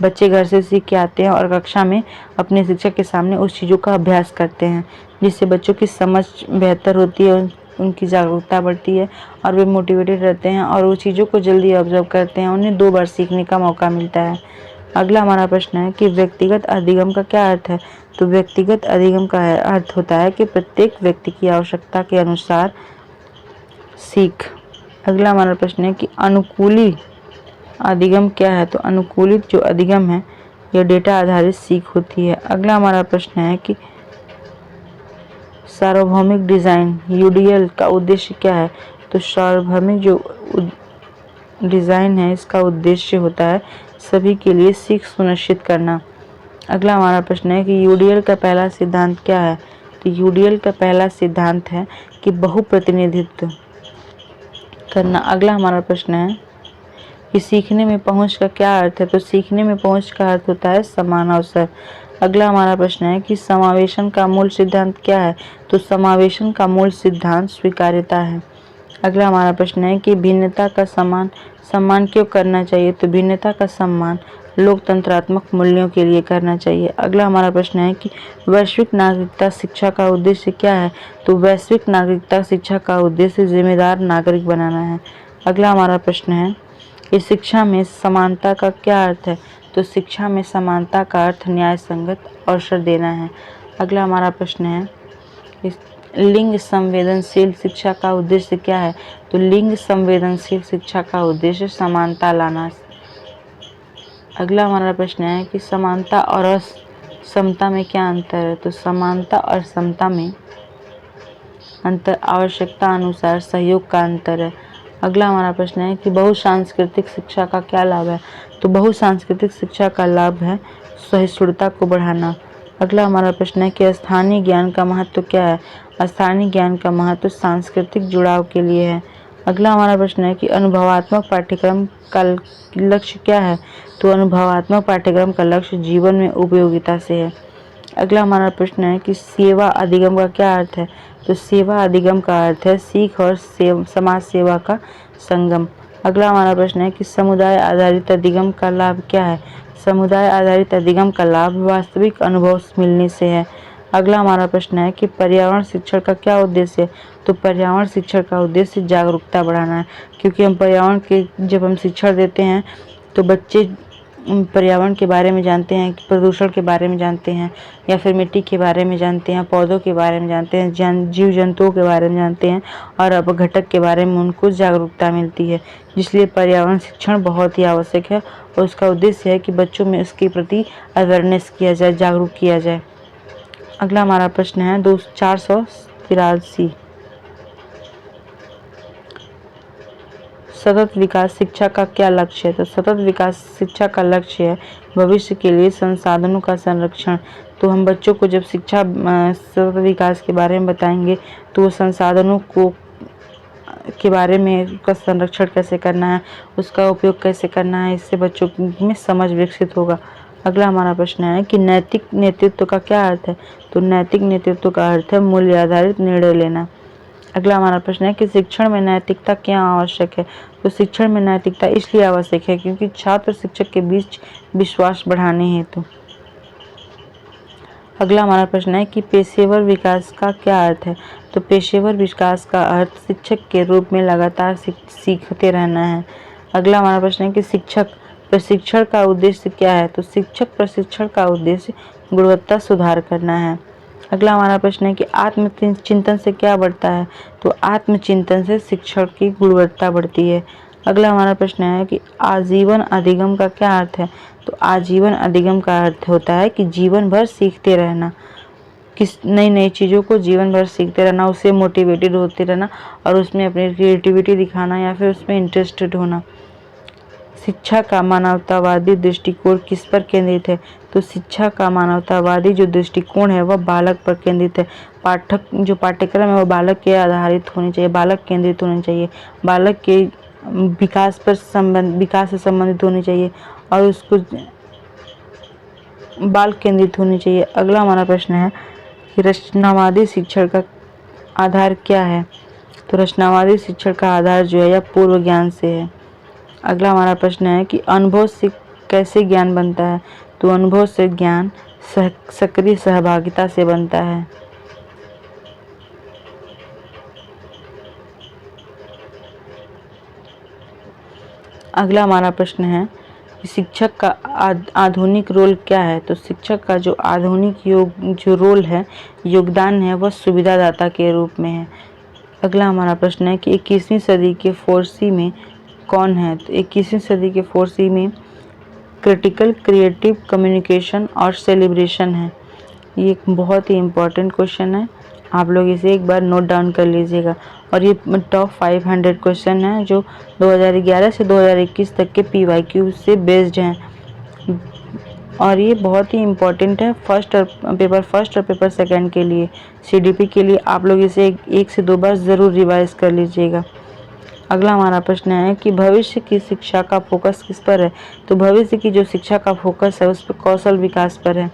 बच्चे घर से सीख के आते हैं और कक्षा में अपने शिक्षक के सामने उस चीज़ों का अभ्यास करते हैं, जिससे बच्चों की समझ बेहतर होती है, उनकी जागरूकता बढ़ती है और वे मोटिवेटेड रहते हैं और वो चीज़ों को जल्दी ऑब्जर्व करते हैं, उन्हें 2 बार सीखने का मौका मिलता है। अगला हमारा प्रश्न है कि व्यक्तिगत अधिगम का क्या अर्थ है? तो व्यक्तिगत अधिगम का अर्थ होता है कि प्रत्येक व्यक्ति की आवश्यकता के अनुसार सीख। अगला हमारा प्रश्न है कि अनुकूली अधिगम क्या है? तो अनुकूलित जो अधिगम है यह डेटा आधारित सीख होती है। अगला हमारा प्रश्न है कि सार्वभौमिक डिज़ाइन यूडीएल का उद्देश्य क्या है? तो सार्वभौमिक जो डिज़ाइन है इसका उद्देश्य होता है सभी के लिए सीख सुनिश्चित करना। अगला हमारा प्रश्न है कि यूडीएल का पहला सिद्धांत क्या है? तो यूडीएल का पहला सिद्धांत है कि बहुप्रतिनिधित्व करना। अगला हमारा प्रश्न है कि सीखने में पहुंच का क्या अर्थ है? तो सीखने में पहुंच का अर्थ होता है समान अवसर। अगला हमारा प्रश्न है कि समावेशन का मूल सिद्धांत क्या है? तो समावेशन का मूल सिद्धांत स्वीकार्यता है। अगला हमारा प्रश्न है कि भिन्नता का सम्मान क्यों करना चाहिए? तो भिन्नता का सम्मान लोकतंत्रात्मक मूल्यों के लिए करना चाहिए। अगला हमारा प्रश्न है कि वैश्विक नागरिकता शिक्षा का उद्देश्य क्या है? तो वैश्विक नागरिकता शिक्षा का उद्देश्य जिम्मेदार नागरिक बनाना है। अगला हमारा प्रश्न है कि शिक्षा में समानता का क्या अर्थ है? तो शिक्षा में समानता का अर्थ न्याय संगत अवसर देना है। अगला हमारा प्रश्न है लिंग संवेदनशील शिक्षा का उद्देश्य क्या है? तो लिंग संवेदनशील शिक्षा का उद्देश्य समानता लाना। अगला हमारा प्रश्न है कि समानता और असमता में क्या अंतर है? तो समानता और समता में अंतर आवश्यकता अनुसार सहयोग का अंतर है। अगला हमारा प्रश्न है कि बहुसांस्कृतिक शिक्षा का क्या लाभ है? तो बहुसांस्कृतिक शिक्षा का लाभ है सहिष्णुता को बढ़ाना। अगला हमारा प्रश्न है कि स्थानीय ज्ञान का महत्व क्या है? स्थानीय ज्ञान का महत्व सांस्कृतिक जुड़ाव के लिए है। अगला हमारा प्रश्न है कि अनुभवात्मक पाठ्यक्रम का लक्ष्य क्या है? तो अनुभवात्मक पाठ्यक्रम का लक्ष्य जीवन में उपयोगिता से है। अगला हमारा प्रश्न है कि सेवा अधिगम का क्या अर्थ है? तो सेवा अधिगम का अर्थ है सीख और समाज सेवा का संगम। अगला हमारा प्रश्न है कि समुदाय आधारित अधिगम का लाभ क्या है? समुदाय आधारित अधिगम का लाभ वास्तविक अनुभव मिलने से है। अगला हमारा प्रश्न है कि पर्यावरण शिक्षण का क्या उद्देश्य है? तो पर्यावरण शिक्षण का उद्देश्य जागरूकता बढ़ाना है, क्योंकि हम पर्यावरण के जब हम शिक्षण देते हैं तो बच्चे पर्यावरण के बारे में जानते हैं, प्रदूषण के बारे में जानते हैं, या फिर मिट्टी के बारे में जानते हैं, पौधों के बारे में जानते हैं, जीव जंतुओं के बारे में जानते हैं, और अपघटक के बारे में उनको जागरूकता मिलती है। इसलिए पर्यावरण शिक्षण बहुत ही आवश्यक है और उसका उद्देश्य है कि बच्चों में इसके प्रति अवेयरनेस किया जाए, जागरूक किया जाए। अगला हमारा प्रश्न है 483। सतत विकास शिक्षा का क्या लक्ष्य है? तो सतत विकास शिक्षा का लक्ष्य है भविष्य के लिए संसाधनों का संरक्षण। तो हम बच्चों को जब शिक्षा सतत विकास के बारे में बताएंगे तो वो संसाधनों को के बारे में उसका संरक्षण कैसे करना है, उसका उपयोग कैसे करना है, इससे बच्चों में समझ विकसित होगा। अगला हमारा प्रश्न है कि नैतिक नेतृत्व का क्या अर्थ है? तो नैतिक नेतृत्व का अर्थ है मूल्य आधारित निर्णय लेना। अगला हमारा प्रश्न है कि शिक्षण में नैतिकता क्या आवश्यक है? तो शिक्षण में नैतिकता इसलिए आवश्यक है क्योंकि छात्र शिक्षक के बीच विश्वास बढ़ाने हेतु। अगला हमारा प्रश्न है कि पेशेवर विकास का क्या अर्थ है? तो पेशेवर विकास का अर्थ शिक्षक के रूप में लगातार सीखते रहना है। अगला हमारा प्रश्न है कि शिक्षक प्रशिक्षण का उद्देश्य क्या है? तो शिक्षक प्रशिक्षण का उद्देश्य गुणवत्ता सुधार करना है। अगला हमारा प्रश्न है कि आत्मचिंतन से क्या बढ़ता है? तो आत्मचिंतन से शिक्षण की गुणवत्ता बढ़ती है। अगला हमारा प्रश्न है कि आजीवन अधिगम का क्या अर्थ है? तो आजीवन अधिगम का अर्थ होता है कि जीवन भर सीखते रहना, किस नई नई चीज़ों को जीवन भर सीखते रहना, उससे मोटिवेटेड होते रहना और उसमें अपनी क्रिएटिविटी दिखाना या फिर उसमें इंटरेस्टेड होना। शिक्षा का मानवतावादी दृष्टिकोण किस पर केंद्रित है? तो शिक्षा का मानवतावादी जो दृष्टिकोण है वह बालक पर केंद्रित है। पाठ्यक्रम है वह बालक के आधारित होनी चाहिए, बालक केंद्रित होनी चाहिए, बालक के विकास से संबंधित होनी चाहिए और उसको बाल केंद्रित होनी चाहिए। अगला हमारा प्रश्न है कि रचनावादी शिक्षण का आधार क्या है? तो रचनावादी शिक्षण का आधार जो है या पूर्व ज्ञान से है। अगला हमारा प्रश्न है कि अनुभव से कैसे ज्ञान बनता है? तो अनुभव से ज्ञान सक्रिय सहभागिता से बनता है। अगला हमारा प्रश्न है कि शिक्षक का आधुनिक रोल क्या है? तो शिक्षक का जो आधुनिक जो रोल है, योगदान है, वह सुविधादाता के रूप में है। अगला हमारा प्रश्न है कि 21वीं सदी के 4C में कौन है? तो 21वीं सदी के 4C में क्रिटिकल, क्रिएटिव, कम्युनिकेशन और सेलिब्रेशन है। ये एक बहुत ही इम्पोर्टेंट क्वेश्चन है, आप लोग इसे एक बार नोट डाउन कर लीजिएगा। और ये टॉप 500 क्वेश्चन है जो 2011 से 2021 तक के PYQ से बेस्ड हैं और ये बहुत ही इम्पोर्टेंट है पेपर फर्स्ट और पेपर सेकंड के लिए। CDP के लिए आप लोग इसे एक से दो बार ज़रूर रिवाइज कर लीजिएगा। अगला हमारा प्रश्न है कि भविष्य की शिक्षा का फोकस किस पर है? तो भविष्य की जो शिक्षा का फोकस है उस पर कौशल विकास पर है।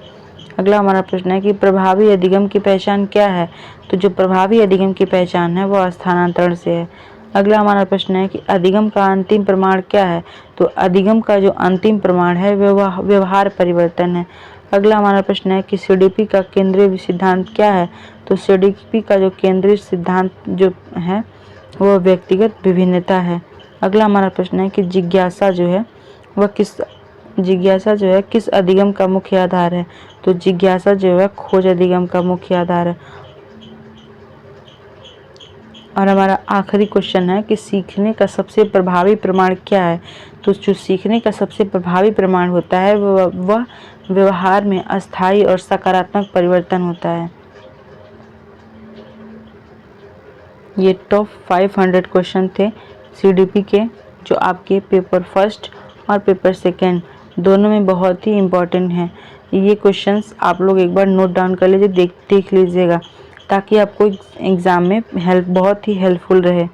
अगला हमारा प्रश्न है कि प्रभावी अधिगम की पहचान क्या है? तो जो प्रभावी अधिगम की पहचान है वह स्थानांतरण से है। अगला हमारा प्रश्न है कि अधिगम का अंतिम प्रमाण क्या है? तो अधिगम का जो अंतिम प्रमाण है वह व्यवहार परिवर्तन है। अगला हमारा प्रश्न है कि सीडीपी का केंद्रीय सिद्धांत क्या है? तो सीडीपी का जो केंद्रीय सिद्धांत जो है वह व्यक्तिगत विभिन्नता है। अगला हमारा प्रश्न है कि जिज्ञासा जो है किस अधिगम का मुख्य आधार है? तो जिज्ञासा जो है खोज अधिगम का मुख्य आधार है। और हमारा आखिरी क्वेश्चन है कि सीखने का सबसे प्रभावी प्रमाण क्या है? तो जो सीखने का सबसे प्रभावी प्रमाण होता है वह व्यवहार में अस्थायी और सकारात्मक परिवर्तन होता है। ये टॉप 500 क्वेश्चन थे सीडीपी के, जो आपके पेपर फर्स्ट और पेपर सेकेंड दोनों में बहुत ही इम्पोर्टेंट हैं। ये क्वेश्चंस आप लोग एक बार नोट डाउन कर लीजिए, देख लीजिएगा, ताकि आपको एग्ज़ाम में बहुत ही हेल्पफुल रहे।